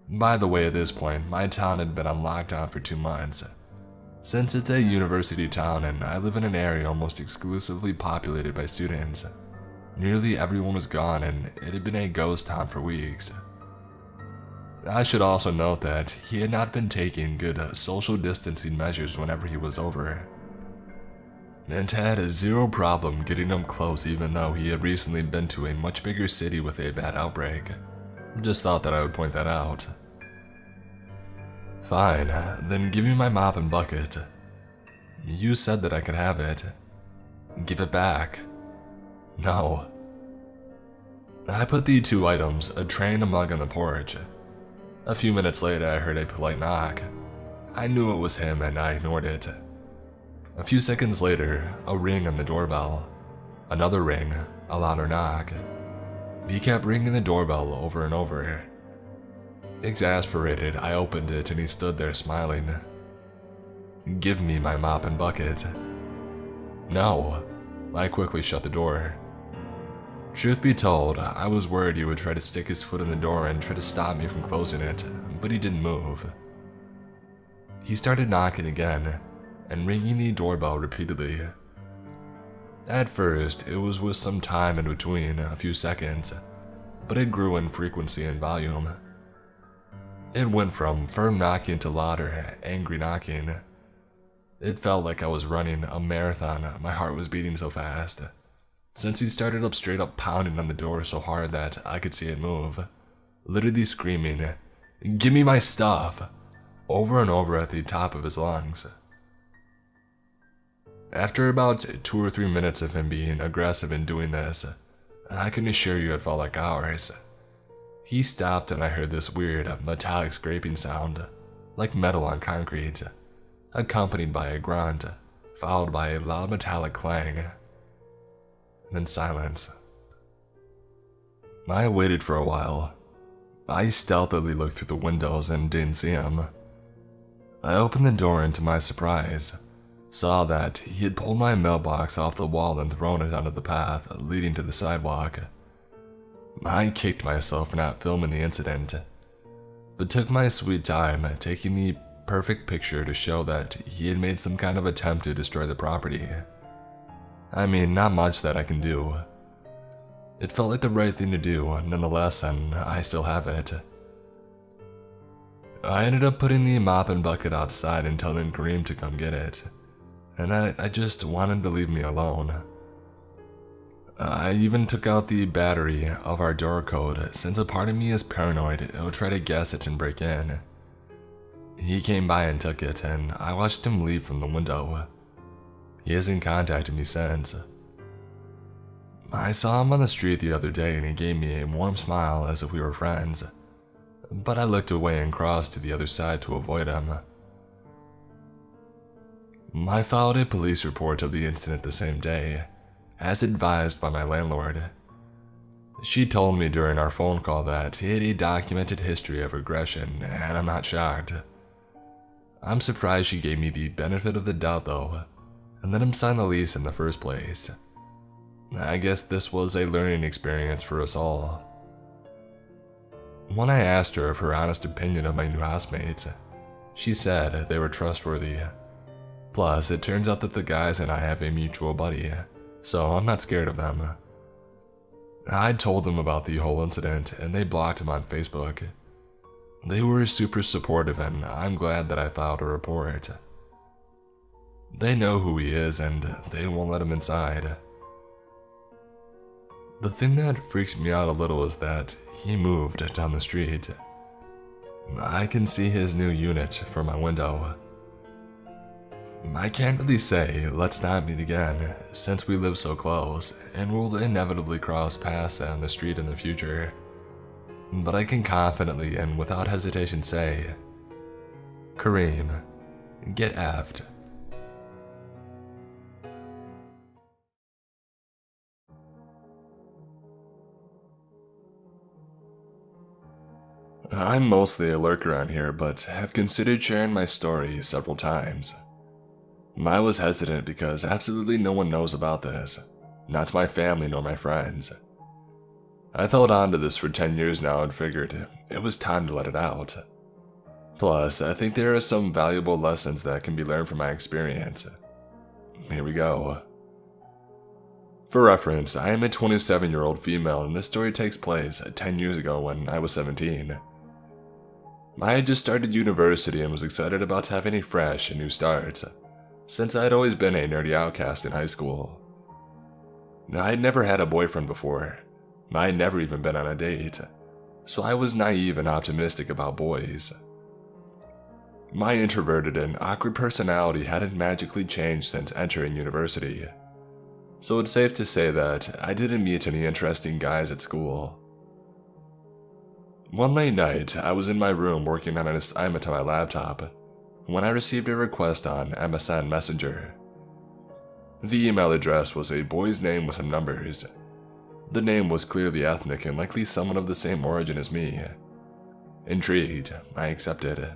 By the way, at this point, my town had been on lockdown for 2 months. Since it's a university town and I live in an area almost exclusively populated by students, nearly everyone was gone and it had been a ghost town for weeks. I should also note that he had not been taking good social distancing measures whenever he was over, and had zero problem getting him close even though he had recently been to a much bigger city with a bad outbreak. Just thought that I would point that out. Fine, then give me my mop and bucket. You said that I could have it. Give it back. No. I put the 2 items, a tray and a mug, on the porch. A few minutes later, I heard a polite knock. I knew it was him and I ignored it. A few seconds later, a ring on the doorbell. Another ring, a louder knock. He kept ringing the doorbell over and over. Exasperated, I opened it and he stood there smiling. "Give me my mop and bucket." No. I quickly shut the door. Truth be told, I was worried he would try to stick his foot in the door and try to stop me from closing it, but he didn't move. He started knocking again, and ringing the doorbell repeatedly. At first, it was with some time in between, a few seconds, but it grew in frequency and volume. It went from firm knocking to louder, angry knocking. It felt like I was running a marathon, my heart was beating so fast. Since he started up straight up pounding on the door so hard that I could see it move, literally screaming, "Give me my stuff," over and over at the top of his lungs. After about 2 or 3 minutes of him being aggressive in doing this, I can assure you it felt like hours. He stopped and I heard this weird metallic scraping sound, like metal on concrete, accompanied by a grunt, followed by a loud metallic clang, and then silence. I waited for a while. I stealthily looked through the windows and didn't see him. I opened the door and to my surprise, saw that he had pulled my mailbox off the wall and thrown it onto the path leading to the sidewalk. I kicked myself for not filming the incident, but took my sweet time taking the perfect picture to show that he had made some kind of attempt to destroy the property. I mean, not much that I can do. It felt like the right thing to do, nonetheless, and I still have it. I ended up putting the mop and bucket outside and telling Kareem to come get it, and I just wanted to leave me alone. I even took out the battery of our door code, since a part of me is paranoid it would try to guess it and break in. He came by and took it, and I watched him leave from the window. He hasn't contacted me since. I saw him on the street the other day and he gave me a warm smile as if we were friends, but I looked away and crossed to the other side to avoid him. I filed a police report of the incident the same day, as advised by my landlord. She told me during our phone call that he had a documented history of aggression, and I'm not shocked. I'm surprised she gave me the benefit of the doubt though, and let him sign the lease in the first place. I guess this was a learning experience for us all. When I asked her of her honest opinion of my new housemates, she said they were trustworthy. Plus, it turns out that the guys and I have a mutual buddy, so I'm not scared of them. I told them about the whole incident and they blocked him on Facebook. They were super supportive and I'm glad that I filed a report. They know who he is and they won't let him inside. The thing that freaks me out a little is that he moved down the street. I can see his new unit from my window. I can't really say let's not meet again since we live so close and we'll inevitably cross paths on the street in the future. But I can confidently and without hesitation say, Kareem, get effed. I'm mostly a lurker on here, but have considered sharing my story several times. I was hesitant because absolutely no one knows about this, not my family nor my friends. I've held on to this for 10 years now and figured it was time to let it out. Plus, I think there are some valuable lessons that can be learned from my experience. Here we go. For reference, I am a 27-year-old female and this story takes place 10 years ago when I was 17. I had just started university and was excited about having a fresh and new start, since I had always been a nerdy outcast in high school. I had never had a boyfriend before. I had never even been on a date, so I was naive and optimistic about boys. My introverted and awkward personality hadn't magically changed since entering university, so it's safe to say that I didn't meet any interesting guys at school. One late night, I was in my room working on an assignment on my laptop when I received a request on MSN Messenger. The email address was a boy's name with some numbers. The name was clearly ethnic and likely someone of the same origin as me. Intrigued, I accepted.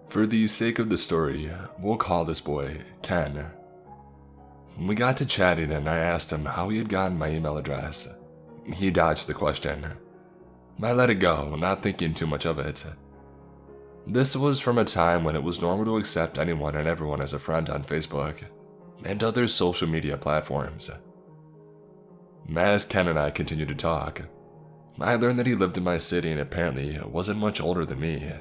For the sake of the story, we'll call this boy Ken. We got to chatting and I asked him how he had gotten my email address. He dodged the question. I let it go, not thinking too much of it. This was from a time when it was normal to accept anyone and everyone as a friend on Facebook and other social media platforms. As Ken and I continued to talk, I learned that he lived in my city and apparently wasn't much older than me.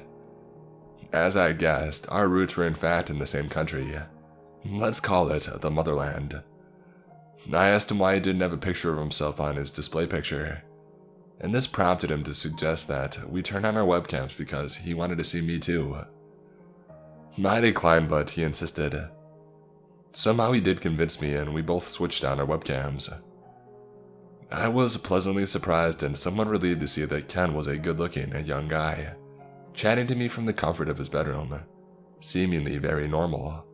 As I guessed, our roots were in fact in the same country. Let's call it the motherland. I asked him why he didn't have a picture of himself on his display picture, and this prompted him to suggest that we turn on our webcams because he wanted to see me too. I declined, but he insisted. Somehow he did convince me and we both switched on our webcams. I was pleasantly surprised and somewhat relieved to see that Ken was a good-looking young guy, chatting to me from the comfort of his bedroom, seemingly very normal.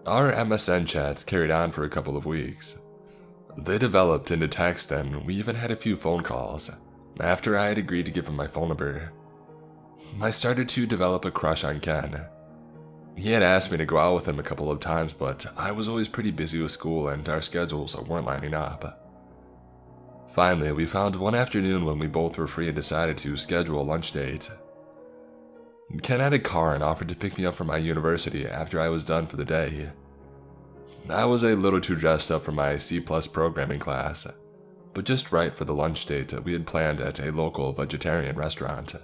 Our MSN chats carried on for a couple of weeks. They developed into text and we even had a few phone calls, after I had agreed to give him my phone number. I started to develop a crush on Ken. He had asked me to go out with him a couple of times, but I was always pretty busy with school and our schedules weren't lining up. Finally, we found one afternoon when we both were free and decided to schedule a lunch date. Ken had a car and offered to pick me up from my university after I was done for the day. I was a little too dressed up for my C+ programming class, but just right for the lunch date we had planned at a local vegetarian restaurant.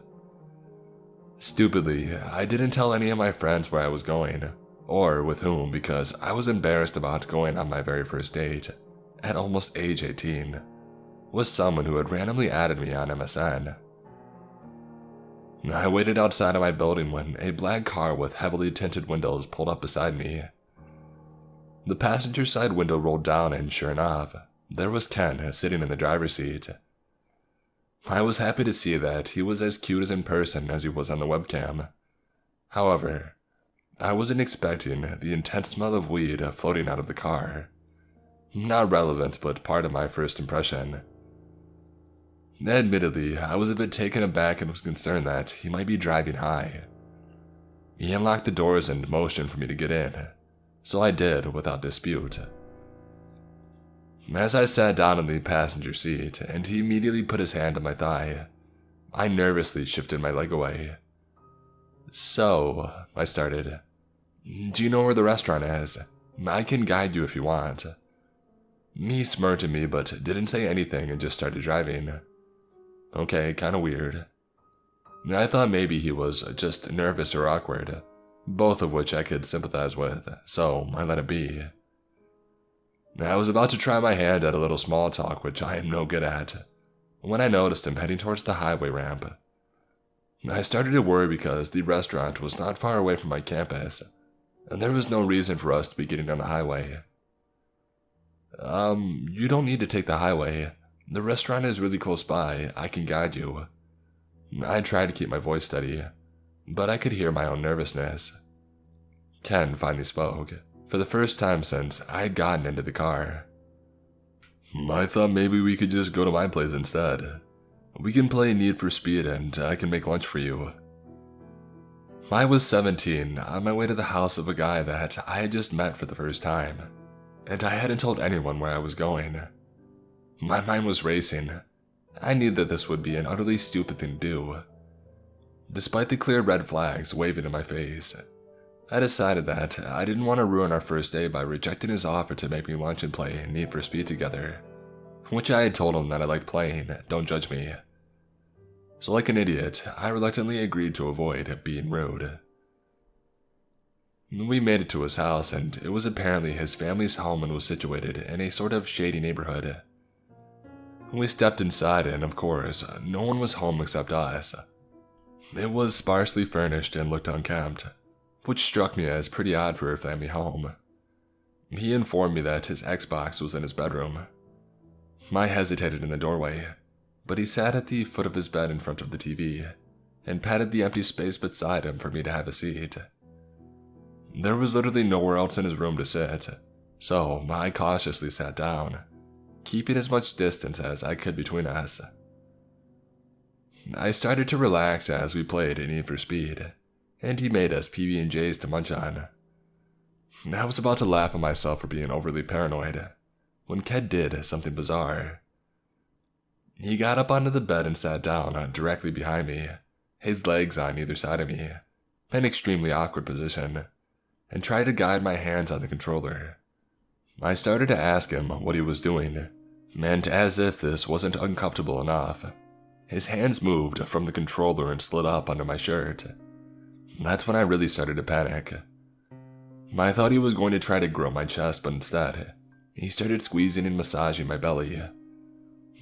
Stupidly, I didn't tell any of my friends where I was going, or with whom, because I was embarrassed about going on my very first date, at almost age 18, with someone who had randomly added me on MSN. I waited outside of my building when a black car with heavily tinted windows pulled up beside me. The passenger side window rolled down and sure enough, there was Ken sitting in the driver's seat. I was happy to see that he was as cute as in person as he was on the webcam. However, I wasn't expecting the intense smell of weed floating out of the car. Not relevant, but part of my first impression. Admittedly, I was a bit taken aback and was concerned that he might be driving high. He unlocked the doors and motioned for me to get in, so I did without dispute. As I sat down in the passenger seat and he immediately put his hand on my thigh, I nervously shifted my leg away. "So," I started, "do you know where the restaurant is? I can guide you if you want." He smirked at me but didn't say anything and just started driving. Okay, kinda weird. I thought maybe he was just nervous or awkward, both of which I could sympathize with, so I let it be. I was about to try my hand at a little small talk, which I am no good at, when I noticed him heading towards the highway ramp. I started to worry because the restaurant was not far away from my campus, and there was no reason for us to be getting on the highway. You don't need to take the highway. The restaurant is really close by. I can guide you." I tried to keep my voice steady, but I could hear my own nervousness. Ken finally spoke, for the first time since I had gotten into the car. "I thought maybe we could just go to my place instead. We can play Need for Speed and I can make lunch for you." I was 17, on my way to the house of a guy that I had just met for the first time, and I hadn't told anyone where I was going. My mind was racing. I knew that this would be an utterly stupid thing to do. Despite the clear red flags waving in my face, I decided that I didn't want to ruin our first day by rejecting his offer to make me lunch and play Need for Speed together, which I had told him that I liked playing, don't judge me. So like an idiot, I reluctantly agreed to avoid being rude. We made it to his house, and it was apparently his family's home and was situated in a sort of shady neighborhood. We stepped inside and, of course, no one was home except us. It was sparsely furnished and looked unkempt, which struck me as pretty odd for a family home. He informed me that his Xbox was in his bedroom. I hesitated in the doorway, but he sat at the foot of his bed in front of the TV and patted the empty space beside him for me to have a seat. There was literally nowhere else in his room to sit, so I cautiously sat down, keeping as much distance as I could between us. I started to relax as we played Need for Speed, and he made us PB&Js to munch on. I was about to laugh at myself for being overly paranoid, when Ked did something bizarre. He got up onto the bed and sat down directly behind me, his legs on either side of me, an extremely awkward position, and tried to guide my hands on the controller. I started to ask him what he was doing, and as if this wasn't uncomfortable enough, his hands moved from the controller and slid up under my shirt. That's when I really started to panic. I thought he was going to try to grow my chest, but instead, he started squeezing and massaging my belly.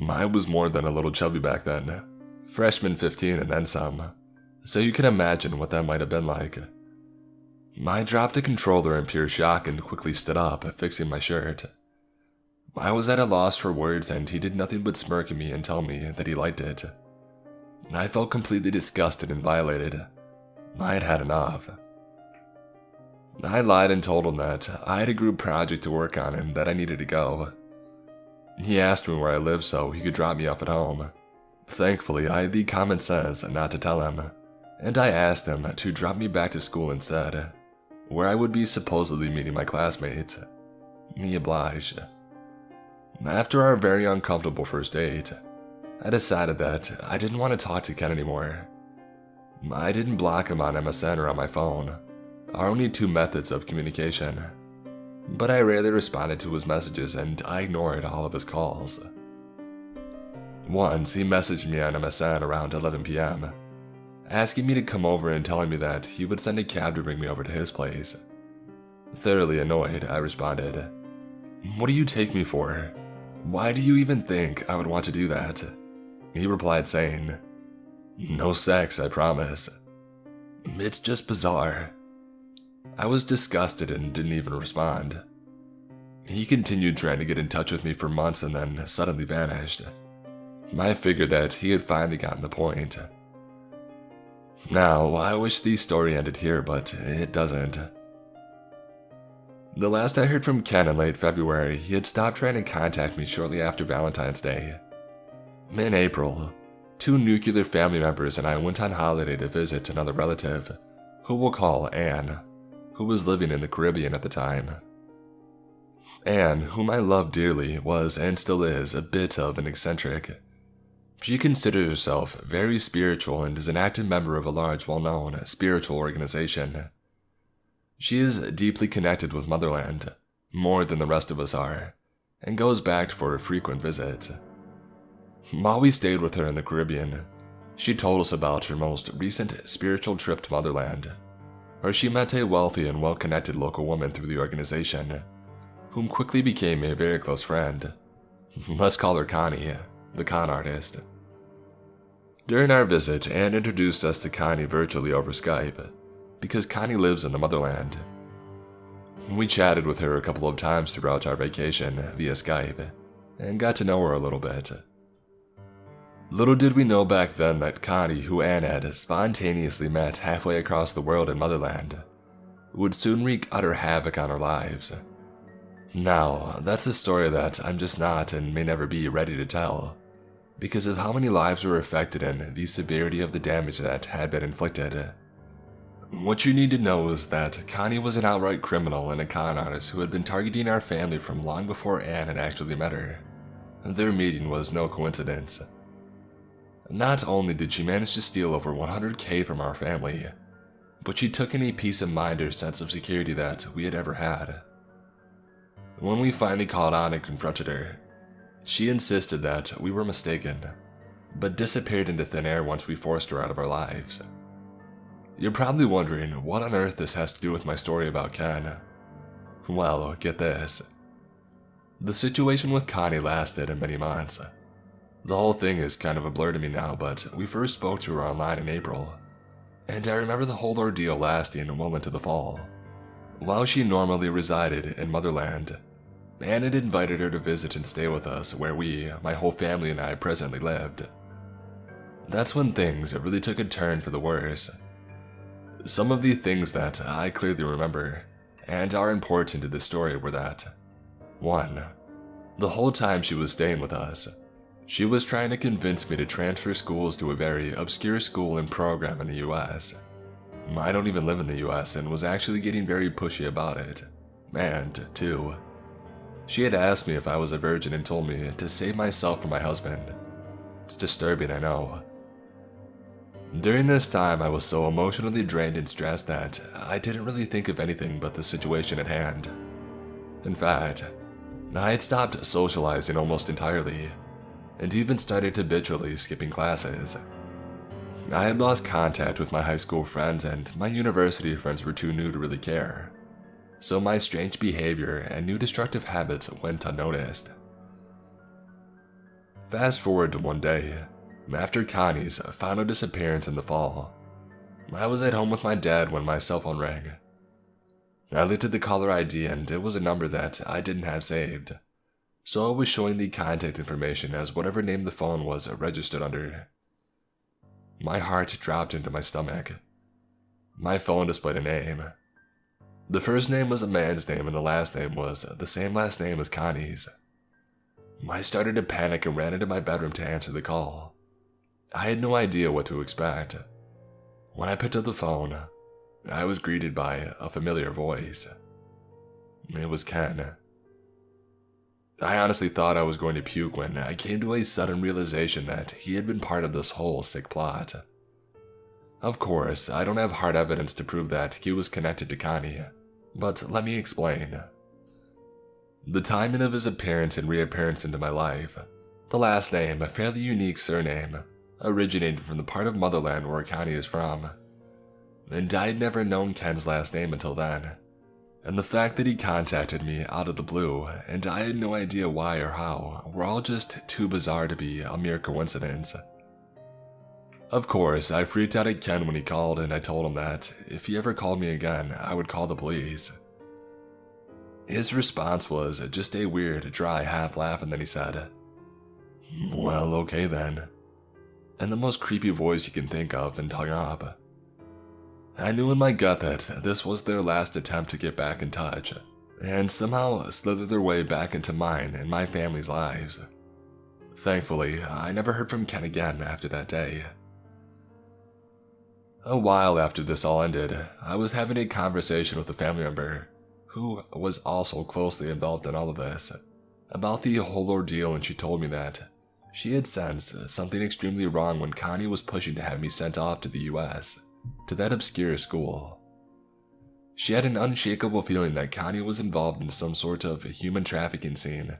I was more than a little chubby back then, freshman 15 and then some, so you can imagine what that might have been like. I dropped the controller in pure shock and quickly stood up, fixing my shirt. I was at a loss for words, and he did nothing but smirk at me and tell me that he liked it. I felt completely disgusted and violated. I had had enough. I lied and told him that I had a group project to work on and that I needed to go. He asked me where I lived so he could drop me off at home. Thankfully, I had the common sense not to tell him, and I asked him to drop me back to school instead, where I would be supposedly meeting my classmates. He obliged. After our very uncomfortable first date, I decided that I didn't want to talk to Ken anymore. I didn't block him on MSN or on my phone, our only two methods of communication, but I rarely responded to his messages and I ignored all of his calls. Once, he messaged me on MSN around 11 p.m., asking me to come over and telling me that he would send a cab to bring me over to his place. Thoroughly annoyed, I responded, "What do you take me for? Why do you even think I would want to do that?" He replied saying, "No sex, I promise." It's just bizarre. I was disgusted and didn't even respond. He continued trying to get in touch with me for months and then suddenly vanished. I figured that he had finally gotten the point. Now, I wish the story ended here, but it doesn't. The last I heard from Ken in late February, he had stopped trying to contact me shortly after Valentine's Day. In April, 2 nuclear family members and I went on holiday to visit another relative, who we'll call Anne, who was living in the Caribbean at the time. Anne, whom I loved dearly, was and still is a bit of an eccentric. She considers herself very spiritual and is an active member of a large, well-known spiritual organization. She is deeply connected with Motherland, more than the rest of us are, and goes back for frequent visits. While we stayed with her in the Caribbean, she told us about her most recent spiritual trip to Motherland, where she met a wealthy and well-connected local woman through the organization, whom quickly became a very close friend. Let's call her Connie, the con artist. During our visit, Anne introduced us to Connie virtually over Skype, because Connie lives in the Motherland. We chatted with her a couple of times throughout our vacation via Skype, and got to know her a little bit. Little did we know back then that Connie, who Anne had spontaneously met halfway across the world in Motherland, would soon wreak utter havoc on our lives. Now, that's a story that I'm just not and may never be ready to tell, because of how many lives were affected and the severity of the damage that had been inflicted. What you need to know is that Connie was an outright criminal and a con artist who had been targeting our family from long before Anne had actually met her. Their meeting was no coincidence. Not only did she manage to steal over $100K from our family, but she took any peace of mind or sense of security that we had ever had. When we finally called on and confronted her, she insisted that we were mistaken, but disappeared into thin air once we forced her out of our lives. You're probably wondering what on earth this has to do with my story about Ken. Well, get this. The situation with Connie lasted many months. The whole thing is kind of a blur to me now, but we first spoke to her online in April, and I remember the whole ordeal lasting well into the fall. While she normally resided in Motherland, Anne had invited her to visit and stay with us where we, my whole family and I, presently lived. That's when things really took a turn for the worse. Some of the things that I clearly remember, and are important to this story, were that 1. The whole time she was staying with us, she was trying to convince me to transfer schools to a very obscure school and program in the US. I don't even live in the US and was actually getting very pushy about it. And 2, she had asked me if I was a virgin and told me to save myself from my husband. It's disturbing, I know. During this time, I was so emotionally drained and stressed that I didn't really think of anything but the situation at hand. In fact, I had stopped socializing almost entirely, and even started habitually skipping classes. I had lost contact with my high school friends, and my university friends were too new to really care, so my strange behavior and new destructive habits went unnoticed. Fast forward to one day, after Connie's final disappearance in the fall. I was at home with my dad when my cell phone rang. I looked at the caller ID and it was a number that I didn't have saved, so I was showing the contact information as whatever name the phone was registered under. My heart dropped into my stomach. My phone displayed a name. The first name was a man's name and the last name was the same last name as Connie's. I started to panic and ran into my bedroom to answer the call. I had no idea what to expect. When I picked up the phone, I was greeted by a familiar voice. It was Ken. I honestly thought I was going to puke when I came to a sudden realization that he had been part of this whole sick plot. Of course, I don't have hard evidence to prove that he was connected to Connie, but let me explain. The timing of his appearance and reappearance into my life The last name, a fairly unique surname, originated from the part of motherland where Connie is from. And I had never known Ken's last name until then. And the fact that he contacted me out of the blue, and I had no idea why or how, were all just too bizarre to be a mere coincidence. Of course, I freaked out at Ken when he called, and I told him that if he ever called me again, I would call the police. His response was just a weird, dry half laugh, and then he said, "Well, okay then," in the most creepy voice you can think of, and hung up. I knew in my gut that this was their last attempt to get back in touch, and somehow slither their way back into mine and my family's lives. Thankfully, I never heard from Ken again after that day. A while after this all ended, I was having a conversation with a family member, who was also closely involved in all of this, about the whole ordeal, and she told me that she had sensed something extremely wrong when Connie was pushing to have me sent off to the US, to that obscure school. She had an unshakable feeling that Connie was involved in some sort of human trafficking scene,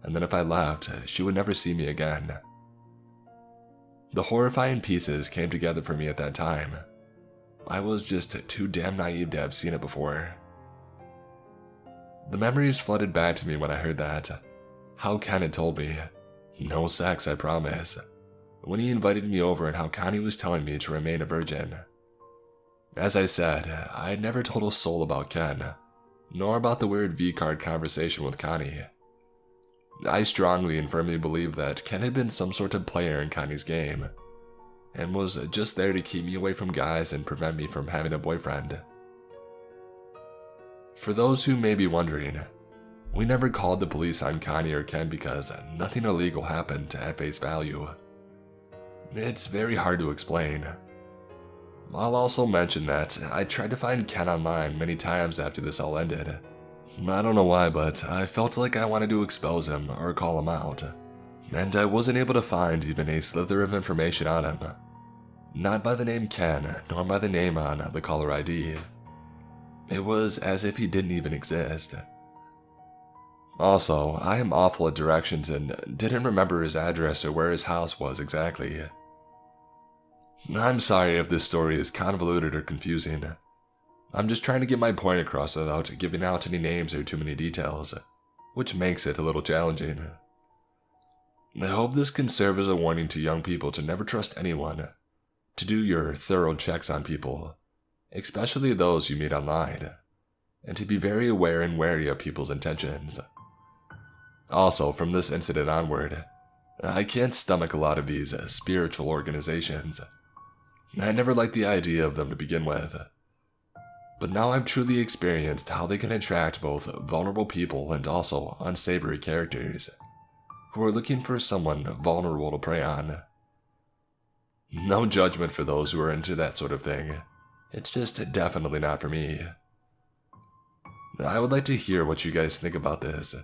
and that if I left, she would never see me again. The horrifying pieces came together for me at that time. I was just too damn naive to have seen it before. The memories flooded back to me when I heard that. How Ken had told me, "No sex, I promise," when he invited me over, and how Connie was telling me to remain a virgin. As I said, I had never told a soul about Ken, nor about the weird V-card conversation with Connie. I strongly and firmly believed that Ken had been some sort of player in Connie's game, and was just there to keep me away from guys and prevent me from having a boyfriend. For those who may be wondering, we never called the police on Connie or Ken because nothing illegal happened at face value. It's very hard to explain. I'll also mention that I tried to find Ken online many times after this all ended. I don't know why, but I felt like I wanted to expose him or call him out, and I wasn't able to find even a slither of information on him. Not by the name Ken, nor by the name on the caller ID. It was as if he didn't even exist. Also, I am awful at directions and didn't remember his address or where his house was exactly. I'm sorry if this story is convoluted or confusing. I'm just trying to get my point across without giving out any names or too many details, which makes it a little challenging. I hope this can serve as a warning to young people to never trust anyone, to do your thorough checks on people, especially those you meet online, and to be very aware and wary of people's intentions. Also, from this incident onward, I can't stomach a lot of these spiritual organizations. I never liked the idea of them to begin with. But now I've truly experienced how they can attract both vulnerable people and also unsavory characters, who are looking for someone vulnerable to prey on. No judgment for those who are into that sort of thing. It's just definitely not for me. I would like to hear what you guys think about this.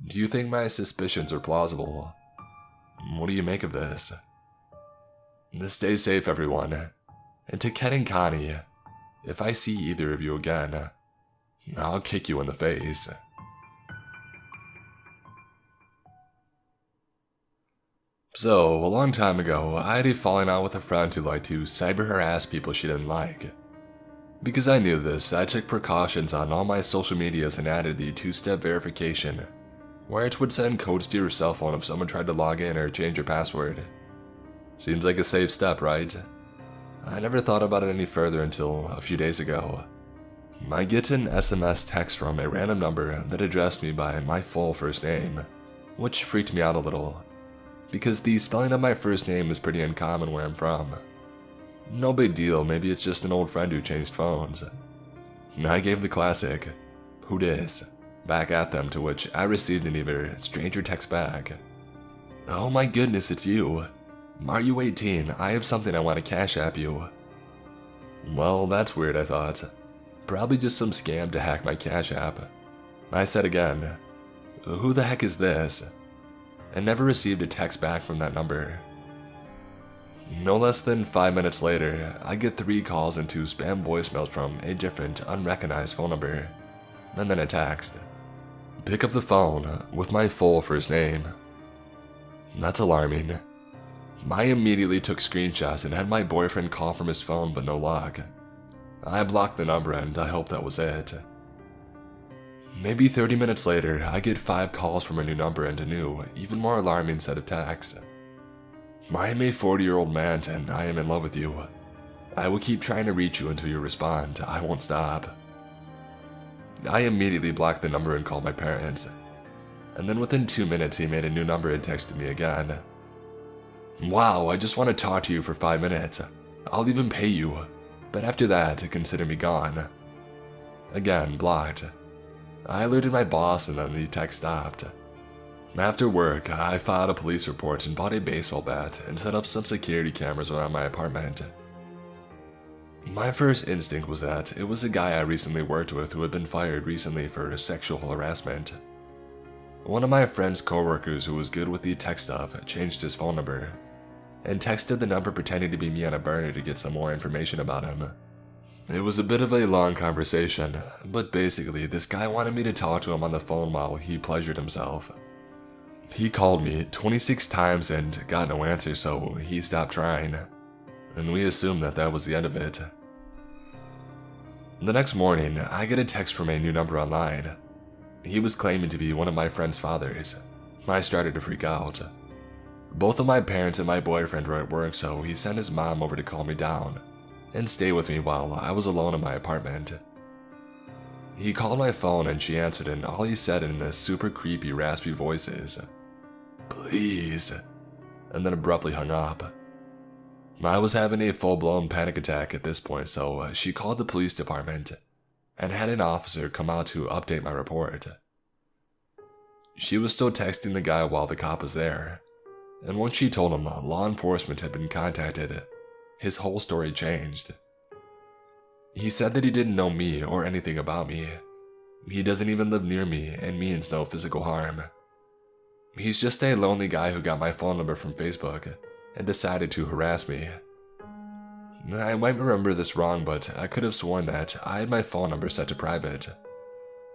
Do you think my suspicions are plausible? What do you make of this? Stay safe, everyone. And to Ken and Connie, if I see either of you again, I'll kick you in the face. So, a long time ago, I had a falling out with a friend who liked to cyber harass people she didn't like. Because I knew this, I took precautions on all my social medias and added the two-step verification, where it would send codes to your cell phone if someone tried to log in or change your password. Seems like a safe step, right? I never thought about it any further until a few days ago. I get an SMS text from a random number that addressed me by my full first name, which freaked me out a little, because the spelling of my first name is pretty uncommon where I'm from. No big deal, maybe it's just an old friend who changed phones. I gave the classic, "Who dis?" back at them, to which I received an even stranger text back. "Oh my goodness, it's you. Are you 18? I have something I want to cash app you." Well, that's weird, I thought. Probably just some scam to hack my cash app. I said again, "Who the heck is this?" and never received a text back from that number. No less than 5 minutes later, I get 3 calls and 2 spam voicemails from a different, unrecognized phone number, and then a text. Pick up the phone with my full first name. That's alarming. I immediately took screenshots and had my boyfriend call from his phone, but no luck. I blocked the number and I hope that was it. Maybe 30 minutes later, I get 5 calls from a new number and a new, even more alarming set of texts. I am a 40-year-old man and I am in love with you. I will keep trying to reach you until you respond. I won't stop. I immediately blocked the number and called my parents. And then within 2 minutes, he made a new number and texted me again. Wow, I just want to talk to you for 5 minutes. I'll even pay you. But after that, consider me gone. Again, blocked. I alerted my boss and then the text stopped. After work, I filed a police report and bought a baseball bat and set up some security cameras around my apartment. My first instinct was that it was a guy I recently worked with who had been fired recently for sexual harassment. One of my friend's coworkers who was good with the tech stuff changed his phone number and texted the number pretending to be me on a burner to get some more information about him. It was a bit of a long conversation, but basically this guy wanted me to talk to him on the phone while he pleasured himself. He called me 26 times and got no answer, so he stopped trying, and we assumed that that was the end of it. The next morning, I get a text from a new number online. He was claiming to be one of my friend's fathers. I started to freak out. Both of my parents and my boyfriend were at work, so he sent his mom over to calm me down and stay with me while I was alone in my apartment. He called my phone and she answered, and all he said in this super creepy, raspy voice is, "Please," and then abruptly hung up. I was having a full-blown panic attack at this point, so she called the police department and had an officer come out to update my report. She was still texting the guy while the cop was there, and once she told him law enforcement had been contacted, his whole story changed. He said that he didn't know me or anything about me. He doesn't even live near me and means no physical harm. He's just a lonely guy who got my phone number from Facebook and decided to harass me. I might remember this wrong, but I could have sworn that I had my phone number set to private.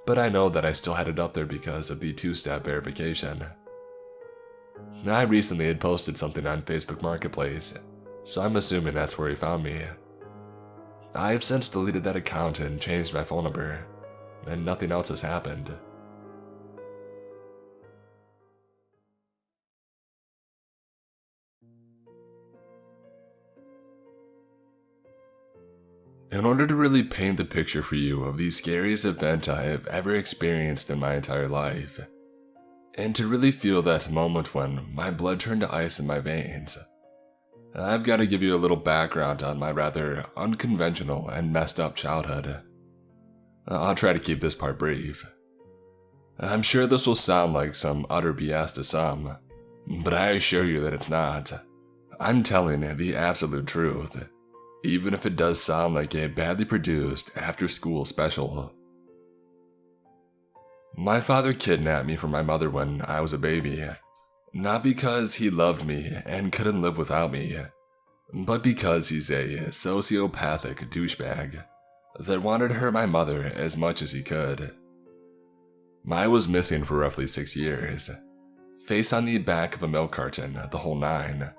But I know that I still had it up there because of the 2-step verification. I recently had posted something on Facebook Marketplace, so I'm assuming that's where he found me. I have since deleted that account and changed my phone number, and nothing else has happened. In order to really paint the picture for you of the scariest event I have ever experienced in my entire life, and to really feel that moment when my blood turned to ice in my veins, I've got to give you a little background on my rather unconventional and messed up childhood. I'll try to keep this part brief. I'm sure this will sound like some utter BS to some, but I assure you that it's not. I'm telling the absolute truth, even if it does sound like a badly produced after-school special. My father kidnapped me from my mother when I was a baby. Not because he loved me and couldn't live without me, but because he's a sociopathic douchebag that wanted to hurt my mother as much as he could. I was missing for roughly 6 years, face on the back of a milk carton, the whole nine.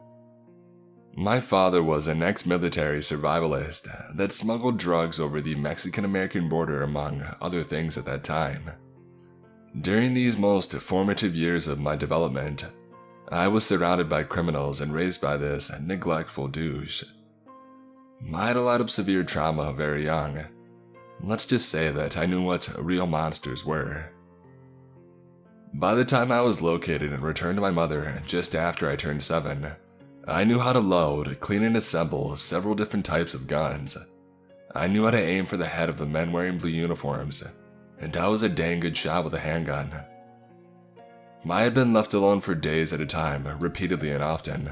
My father was an ex-military survivalist that smuggled drugs over the Mexican-American border, among other things at that time. During these most formative years of my development, I was surrounded by criminals and raised by this neglectful douche. I had a lot of severe trauma very young. Let's just say that I knew what real monsters were. By the time I was located and returned to my mother just after I turned 7, I knew how to load, clean and assemble several different types of guns. I knew how to aim for the head of the men wearing blue uniforms, and I was a dang good shot with a handgun. I had been left alone for days at a time, repeatedly and often,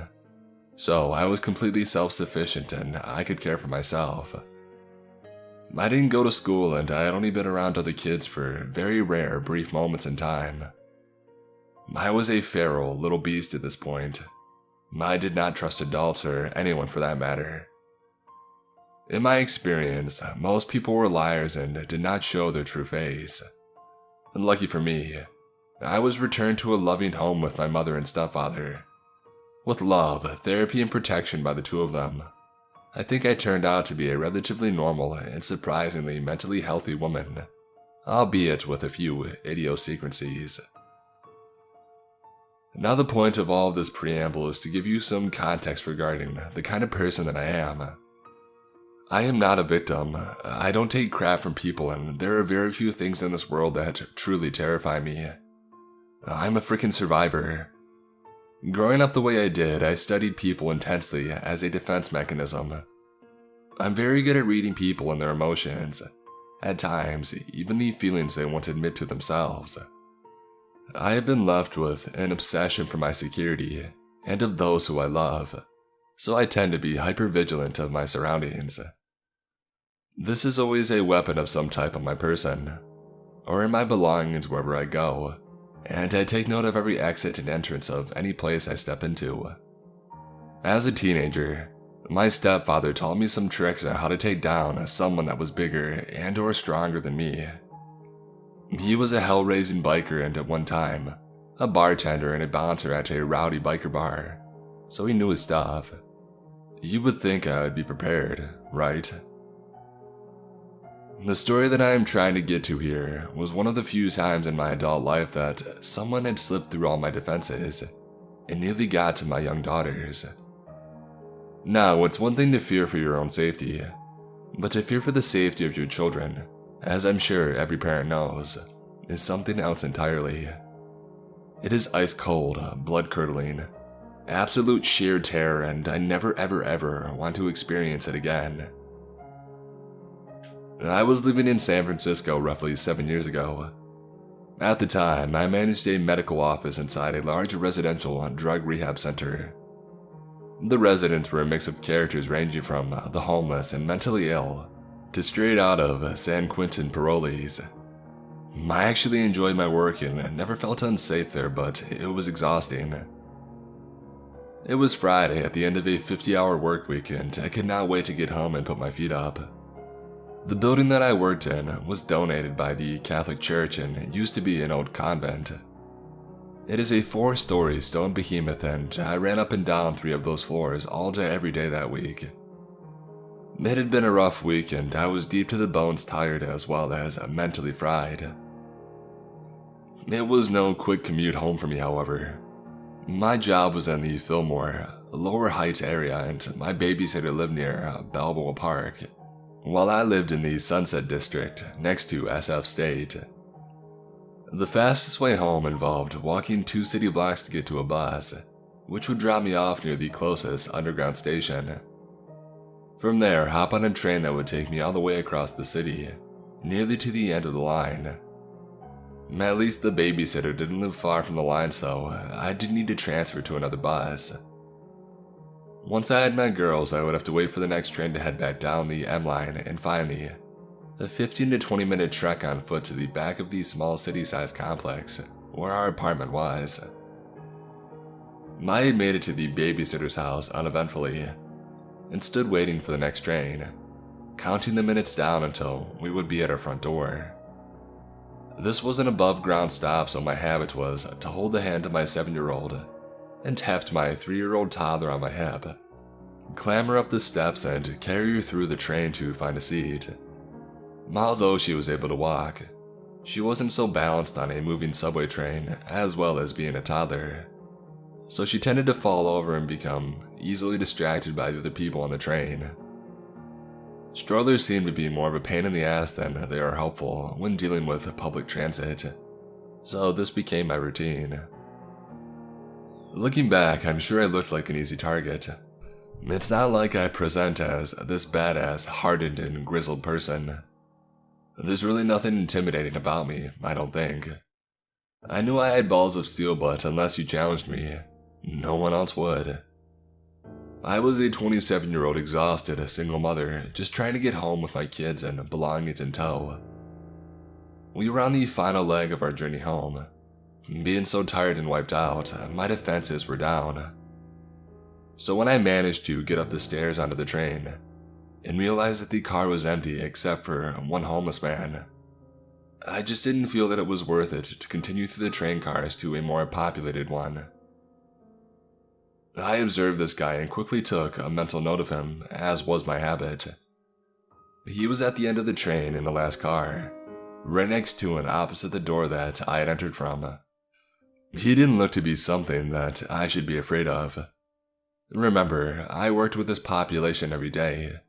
so I was completely self-sufficient and I could care for myself. I didn't go to school and I had only been around other kids for very rare, brief moments in time. I was a feral little beast at this point. I did not trust adults or anyone for that matter. In my experience, most people were liars and did not show their true face. And lucky for me, I was returned to a loving home with my mother and stepfather, With love, therapy, and protection by the two of them, I think I turned out to be a relatively normal and surprisingly mentally healthy woman, albeit with a few idiosyncrasies. Now the point of all of this preamble is to give you some context regarding the kind of person that I am. I am not a victim. I don't take crap from people, and there are very few things in this world that truly terrify me. I'm a freaking survivor. Growing up the way I did, I studied people intensely as a defense mechanism. I'm very good at reading people and their emotions, at times even the feelings they won't admit to themselves. I have been left with an obsession for my security and of those who I love, so I tend to be hyper-vigilant of my surroundings. This is always a weapon of some type on my person, or in my belongings wherever I go, and I take note of every exit and entrance of any place I step into. As a teenager, my stepfather taught me some tricks on how to take down someone that was bigger and or stronger than me. He was a hell-raising biker and at one time, a bartender and a bouncer at a rowdy biker bar, so he knew his stuff. You would think I would be prepared, right? The story that I am trying to get to here was one of the few times in my adult life that someone had slipped through all my defenses and nearly got to my young daughters. Now, it's one thing to fear for your own safety, but to fear for the safety of your children, as I'm sure every parent knows, is something else entirely. It is ice cold, blood-curdling, absolute sheer terror, and I never ever want to experience it again. I was living in San Francisco roughly 7 years ago. At the time, I managed a medical office inside a large residential drug rehab center. The residents were a mix of characters ranging from the homeless and mentally ill to straight out of San Quentin parolees. I actually enjoyed my work and never felt unsafe there, but it was exhausting. It was Friday at the end of a 50-hour work week, and I could not wait to get home and put my feet up. The building that I worked in was donated by the Catholic Church and used to be an old convent. It is a 4-story stone behemoth, and I ran up and down 3 of those floors all day every day that week. It had been a rough week, and I was deep to the bones tired as well as mentally fried. It was no quick commute home for me, however. My job was in the Fillmore, Lower Heights area, and my babysitter lived near Balboa Park, while I lived in the Sunset District next to SF State. The fastest way home involved walking 2 city blocks to get to a bus, which would drop me off near the closest underground station. From there, hop on a train that would take me all the way across the city, nearly to the end of the line. At least the babysitter didn't live far from the line, so I didn't need to transfer to another bus. Once I had my girls, I would have to wait for the next train to head back down the M line, and finally, a 15 to 20 minute trek on foot to the back of the small city-sized complex where our apartment was. I had made it to the babysitter's house uneventfully, and stood waiting for the next train, counting the minutes down until we would be at our front door. This was an above-ground stop, so my habit was to hold the hand of my 7-year-old and heft my 3-year-old toddler on my hip, clamber up the steps, and carry her through the train to find a seat. Although she was able to walk, she wasn't so balanced on a moving subway train as well as being a toddler, so she tended to fall over and become easily distracted by the other people on the train. Strollers seem to be more of a pain in the ass than they are helpful when dealing with public transit, so this became my routine. Looking back, I'm sure I looked like an easy target. It's not like I present as this badass, hardened and grizzled person. There's really nothing intimidating about me, I don't think. I knew I had balls of steel, but unless you challenged me, no one else would. I was a 27-year-old exhausted single mother, just trying to get home with my kids and belongings in tow. We were on the final leg of our journey home. Being so tired and wiped out, my defenses were down. So when I managed to get up the stairs onto the train, and realized that the car was empty except for one homeless man, I just didn't feel that it was worth it to continue through the train cars to a more populated one. I observed this guy and quickly took a mental note of him, as was my habit. He was at the end of the train in the last car, right next to and opposite the door that I had entered from. He didn't look to be something that I should be afraid of. Remember, I worked with this population every day,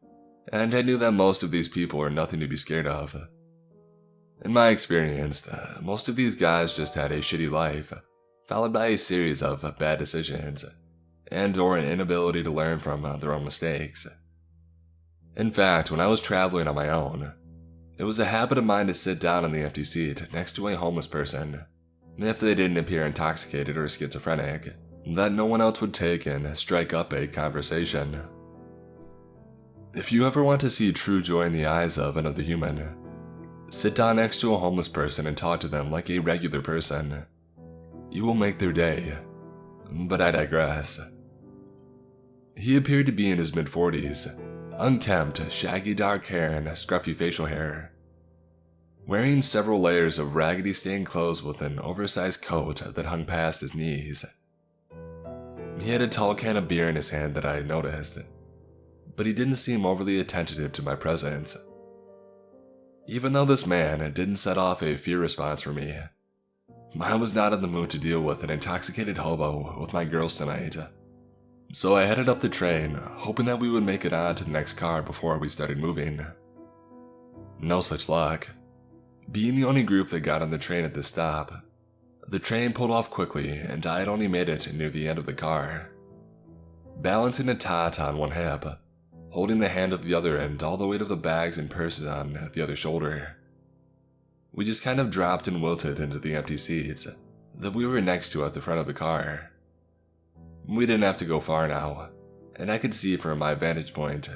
and I knew that most of these people are nothing to be scared of. In my experience, most of these guys just had a shitty life, followed by a series of bad decisions, and or an inability to learn from their own mistakes. In fact, when I was traveling on my own, it was a habit of mine to sit down in the empty seat next to a homeless person, if they didn't appear intoxicated or schizophrenic, that no one else would take and strike up a conversation. If you ever want to see true joy in the eyes of another human, sit down next to a homeless person and talk to them like a regular person. You will make their day. But I digress. He appeared to be in his mid-40s, unkempt, shaggy dark hair and scruffy facial hair, wearing several layers of raggedy stained clothes with an oversized coat that hung past his knees. He had a tall can of beer in his hand that I had noticed, but he didn't seem overly attentive to my presence. Even though this man didn't set off a fear response for me, I was not in the mood to deal with an intoxicated hobo with my girls tonight. So I headed up the train, hoping that we would make it on to the next car before we started moving. No such luck. Being the only group that got on the train at this stop, the train pulled off quickly and I had only made it near the end of the car. Balancing a tot on one hip, holding the hand of the other and all the weight of the bags and purses on the other shoulder, we just kind of dropped and wilted into the empty seats that we were next to at the front of the car. We didn't have to go far now, and I could see from my vantage point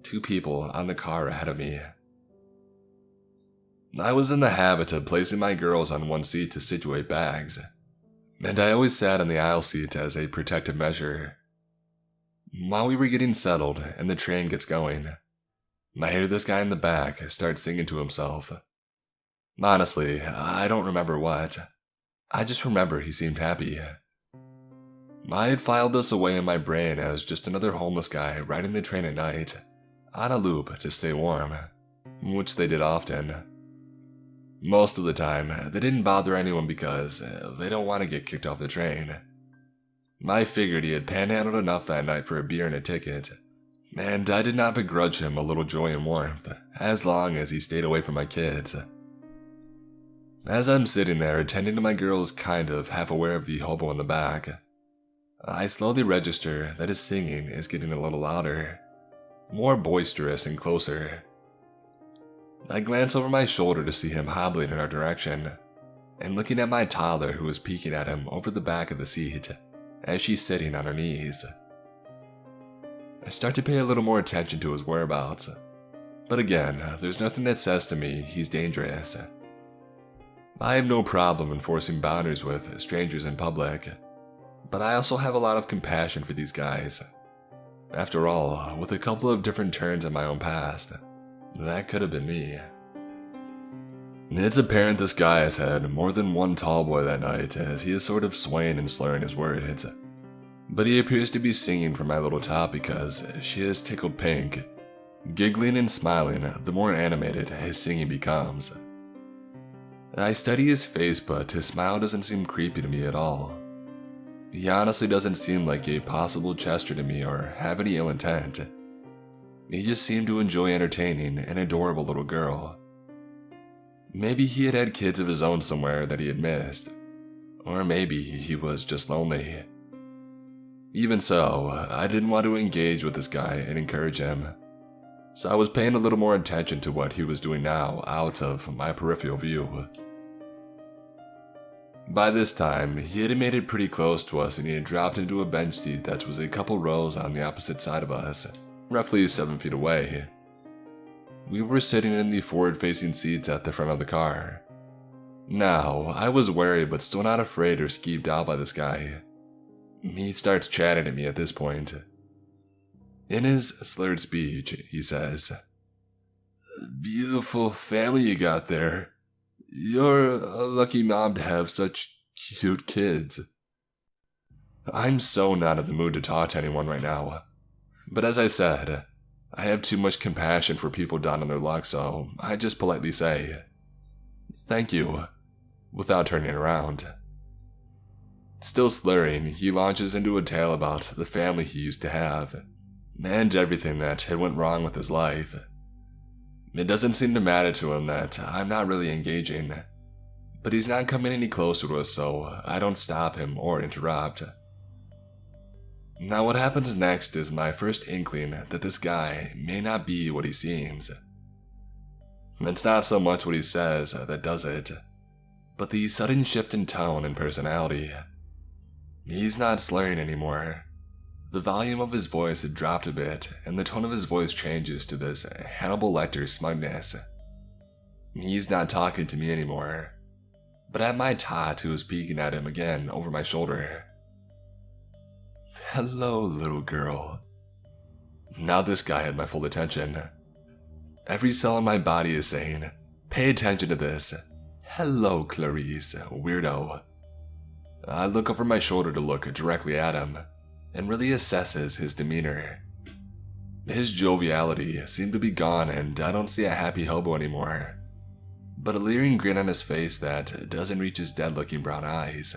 2 people on the car ahead of me. I was in the habit of placing my girls on one seat to situate bags, and I always sat in the aisle seat as a protective measure. While we were getting settled and the train gets going, I hear this guy in the back start singing to himself. Honestly, I don't remember what. I just remember he seemed happy. I had filed this away in my brain as just another homeless guy riding the train at night, on a loop to stay warm, which they did often. Most of the time, they didn't bother anyone because they don't want to get kicked off the train. I figured he had panhandled enough that night for a beer and a ticket, and I did not begrudge him a little joy and warmth, as long as he stayed away from my kids. As I'm sitting there attending to my girls kind of half aware of the hobo in the back, I slowly register that his singing is getting a little louder, more boisterous and closer. I glance over my shoulder to see him hobbling in our direction, and looking at my toddler who is peeking at him over the back of the seat as she's sitting on her knees. I start to pay a little more attention to his whereabouts, but again, there's nothing that says to me he's dangerous. I have no problem enforcing boundaries with strangers in public, but I also have a lot of compassion for these guys. After all, with a couple of different turns in my own past, that could have been me. It's apparent this guy has had more than one tall boy that night as he is sort of swaying and slurring his words. But he appears to be singing for my little top because she is tickled pink, giggling and smiling the more animated his singing becomes. I study his face, but his smile doesn't seem creepy to me at all. He honestly doesn't seem like a possible Chester to me or have any ill intent. He just seemed to enjoy entertaining an adorable little girl. Maybe he had had kids of his own somewhere that he had missed, or maybe he was just lonely. Even so, I didn't want to engage with this guy and encourage him, so I was paying a little more attention to what he was doing now out of my peripheral view. By this time, he had made it pretty close to us and he had dropped into a bench seat that was a couple rows on the opposite side of us, roughly 7 feet away. We were sitting in the forward-facing seats at the front of the car. Now, I was wary but still not afraid or skeeved out by this guy. He starts chatting at me at this point. In his slurred speech, he says, "Beautiful family you got there. You're a lucky mom to have such cute kids." I'm so not in the mood to talk to anyone right now. But as I said, I have too much compassion for people down on their luck, so I just politely say, "Thank you," without turning around. Still slurring, he launches into a tale about the family he used to have, and everything that had went wrong with his life. It doesn't seem to matter to him that I'm not really engaging, but he's not coming any closer to us, so I don't stop him or interrupt. Now what happens next is my first inkling that this guy may not be what he seems. It's not so much what he says that does it, but the sudden shift in tone and personality. He's not slurring anymore. The volume of his voice had dropped a bit, and the tone of his voice changes to this Hannibal Lecter smugness. He's not talking to me anymore, but at my tot who is peeking at him again over my shoulder. "Hello, little girl." Now this guy had my full attention. Every cell in my body is saying, "Pay attention to this. Hello, Clarice, weirdo." I look over my shoulder to look directly at him, and really assesses his demeanor. His joviality seemed to be gone, and I don't see a happy hobo anymore, but a leering grin on his face that doesn't reach his dead-looking brown eyes.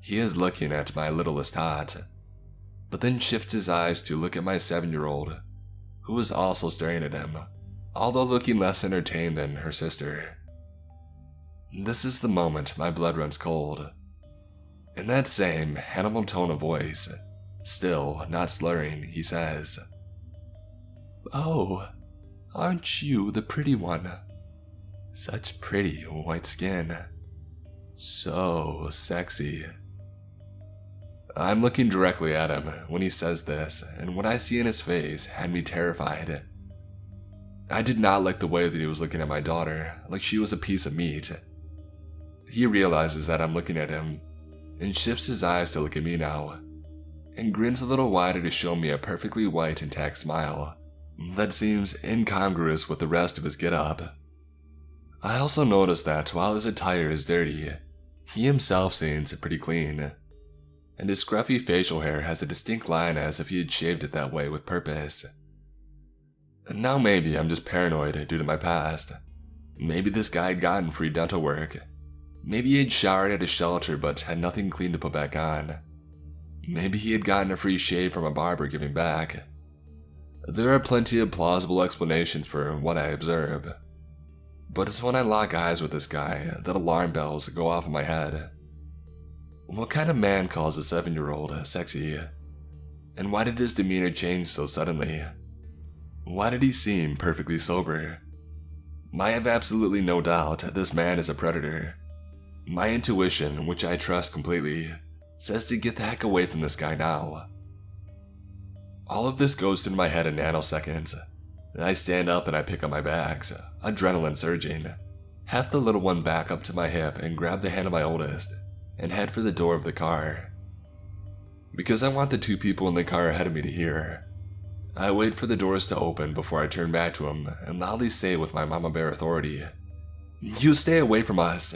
He is looking at my littlest tot, but then shifts his eyes to look at my 7-year-old, who is also staring at him, although looking less entertained than her sister. This is the moment my blood runs cold. In that same Hannibal tone of voice, still not slurring, he says, "Oh, aren't you the pretty one? Such pretty white skin. So sexy." I'm looking directly at him when he says this, and what I see in his face had me terrified. I did not like the way that he was looking at my daughter, like she was a piece of meat. He realizes that I'm looking at him, and shifts his eyes to look at me now, and grins a little wider to show me a perfectly white intact smile that seems incongruous with the rest of his get-up. I also notice that while his attire is dirty, he himself seems pretty clean, and his scruffy facial hair has a distinct line as if he had shaved it that way with purpose. Now maybe I'm just paranoid due to my past. Maybe this guy had gotten free dental work. Maybe he had showered at a shelter but had nothing clean to put back on. Maybe he had gotten a free shave from a barber giving back. There are plenty of plausible explanations for what I observe. But it's when I lock eyes with this guy that alarm bells go off in my head. What kind of man calls a 7-year-old sexy? And why did his demeanor change so suddenly? Why did he seem perfectly sober? I have absolutely no doubt this man is a predator. My intuition, which I trust completely, says to get the heck away from this guy now. All of this goes through my head in nanoseconds. I stand up and I pick up my bags, adrenaline surging, heft the little one back up to my hip and grab the hand of my oldest, and head for the door of the car. Because I want the two people in the car ahead of me to hear, I wait for the doors to open before I turn back to him and loudly say with my mama bear authority, "You stay away from us."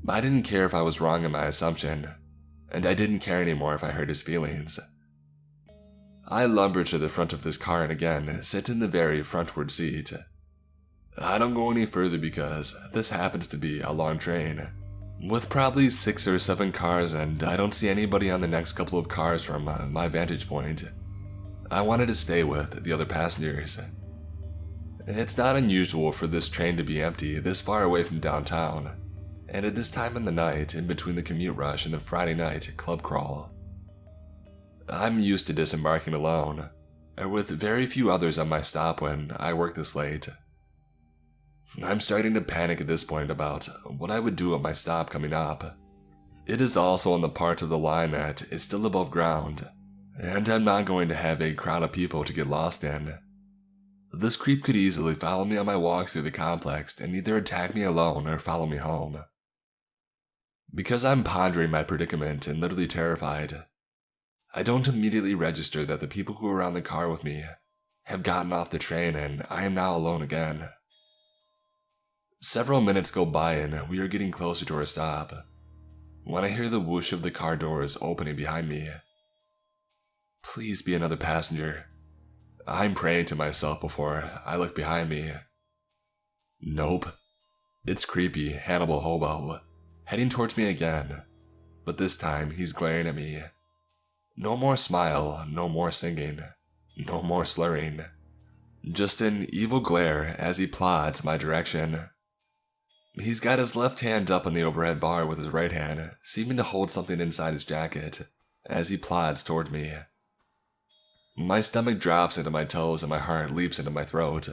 I didn't care if I was wrong in my assumption, and I didn't care anymore if I hurt his feelings. I lumber to the front of this car and again sit in the very frontward seat. I don't go any further because this happens to be a long train, with probably 6 or 7 cars, and I don't see anybody on the next couple of cars from my vantage point. I wanted to stay with the other passengers. It's not unusual for this train to be empty this far away from downtown, and at this time in the night in between the commute rush and the Friday night club crawl. I'm used to disembarking alone, or with very few others on my stop when I work this late. I'm starting to panic at this point about what I would do at my stop coming up. It is also on the part of the line that is still above ground, and I'm not going to have a crowd of people to get lost in. This creep could easily follow me on my walk through the complex and either attack me alone or follow me home. Because I'm pondering my predicament and literally terrified, I don't immediately register that the people who are on the car with me have gotten off the train and I am now alone again. Several minutes go by and we are getting closer to our stop. when I hear the whoosh of the car doors opening behind me. Please be another passenger. I'm praying to myself before I look behind me. Nope. It's creepy Hannibal Hobo, heading towards me again, but this time he's glaring at me. No more smile, no more singing, no more slurring. Just an evil glare as he plods my direction. He's got his left hand up on the overhead bar with his right hand, seeming to hold something inside his jacket as he plods towards me. My stomach drops into my toes and my heart leaps into my throat.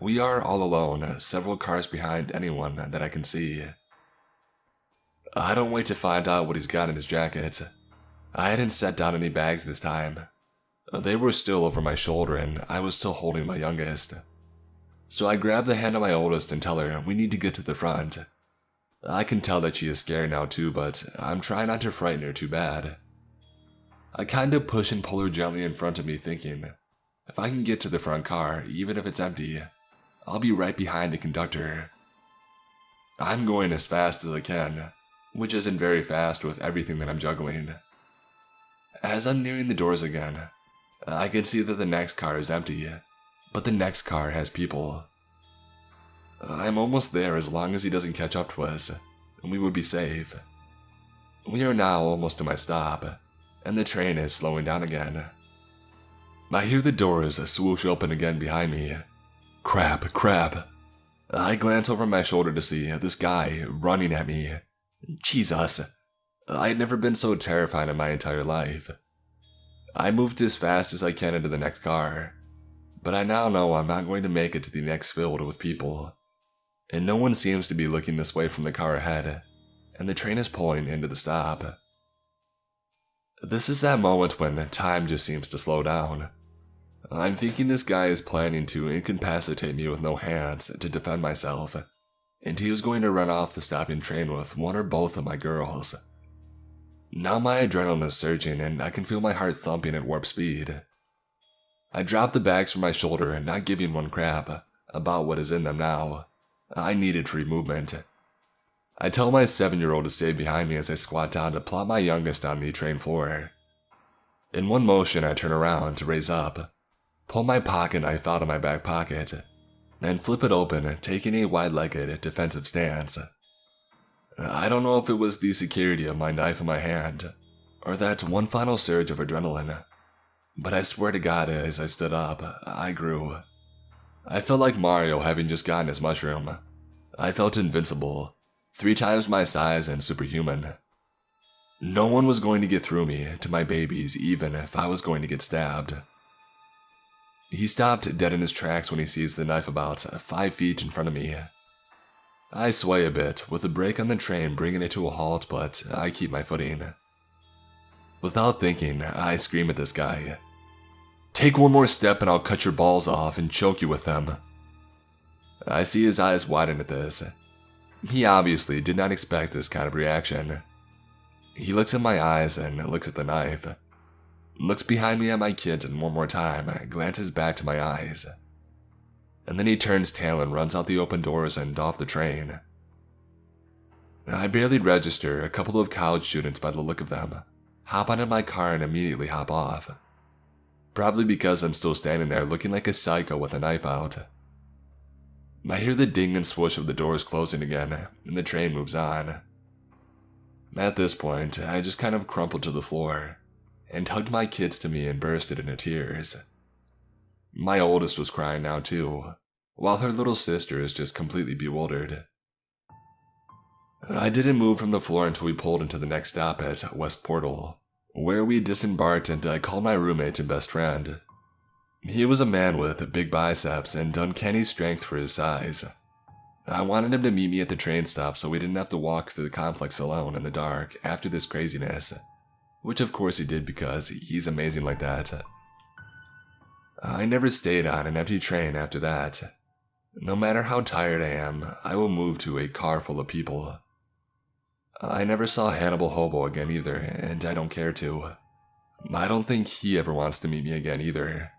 We are all alone, several cars behind anyone that I can see. I don't wait to find out what he's got in his jacket. I hadn't set down any bags this time. They were still over my shoulder and I was still holding my youngest. So I grab the hand of my oldest and tell her we need to get to the front. I can tell that she is scared now too, but I'm trying not to frighten her too bad. I kind of push and pull her gently in front of me, thinking, if I can get to the front car, even if it's empty, I'll be right behind the conductor. I'm going as fast as I can, which isn't very fast with everything that I'm juggling. As I'm nearing the doors again, I can see that the next car is empty, but the next car has people. I'm almost there as long as he doesn't catch up to us, and we would be safe. We are now almost to my stop, and the train is slowing down again. I hear the doors swoosh open again behind me. Crap, crap. I glance over my shoulder to see this guy running at me. Jesus. I had never been so terrified in my entire life. I moved as fast as I can into the next car, but I now know I'm not going to make it to the next filled with people. And no one seems to be looking this way from the car ahead, and the train is pulling into the stop. This is that moment when time just seems to slow down. I'm thinking this guy is planning to incapacitate me with no hands to defend myself, and he was going to run off the stopping train with one or both of my girls. Now my adrenaline is surging and I can feel my heart thumping at warp speed. I drop the bags from my shoulder and not giving one crap about what is in them now. I needed free movement. I tell my 7-year-old to stay behind me as I squat down to plop my youngest on the train floor. In one motion I turn around to raise up, pull my pocket knife out of my back pocket, and flip it open, taking a wide-legged defensive stance. I don't know if it was the security of my knife in my hand, or that one final surge of adrenaline, but I swear to God as I stood up, I grew. I felt like Mario having just gotten his mushroom. I felt invincible, 3 times my size and superhuman. No one was going to get through me to my babies even if I was going to get stabbed. He stopped dead in his tracks when he sees the knife about 5 feet in front of me. I sway a bit, with a brake on the train bringing it to a halt, but I keep my footing. Without thinking, I scream at this guy. Take one more step and I'll cut your balls off and choke you with them. I see his eyes widen at this. He obviously did not expect this kind of reaction. He looks at my eyes and looks at the knife. Looks behind me at my kids and one more time glances back to my eyes. And then he turns tail and runs out the open doors and off the train. I barely register a couple of college students by the look of them, hop onto my car and immediately hop off. Probably because I'm still standing there looking like a psycho with a knife out. I hear the ding and swoosh of the doors closing again, and the train moves on. At this point, I just kind of crumpled to the floor, and hugged my kids to me and bursted into tears. My oldest was crying now too, while her little sister is just completely bewildered. I didn't move from the floor until we pulled into the next stop at West Portal, where we disembarked and I called my roommate and best friend. He was a man with big biceps and uncanny strength for his size. I wanted him to meet me at the train stop so we didn't have to walk through the complex alone in the dark after this craziness, which of course he did because he's amazing like that. I never stayed on an empty train after that. No matter how tired I am, I will move to a car full of people. I never saw Hannibal Hobo again either, and I don't care to. I don't think he ever wants to meet me again either.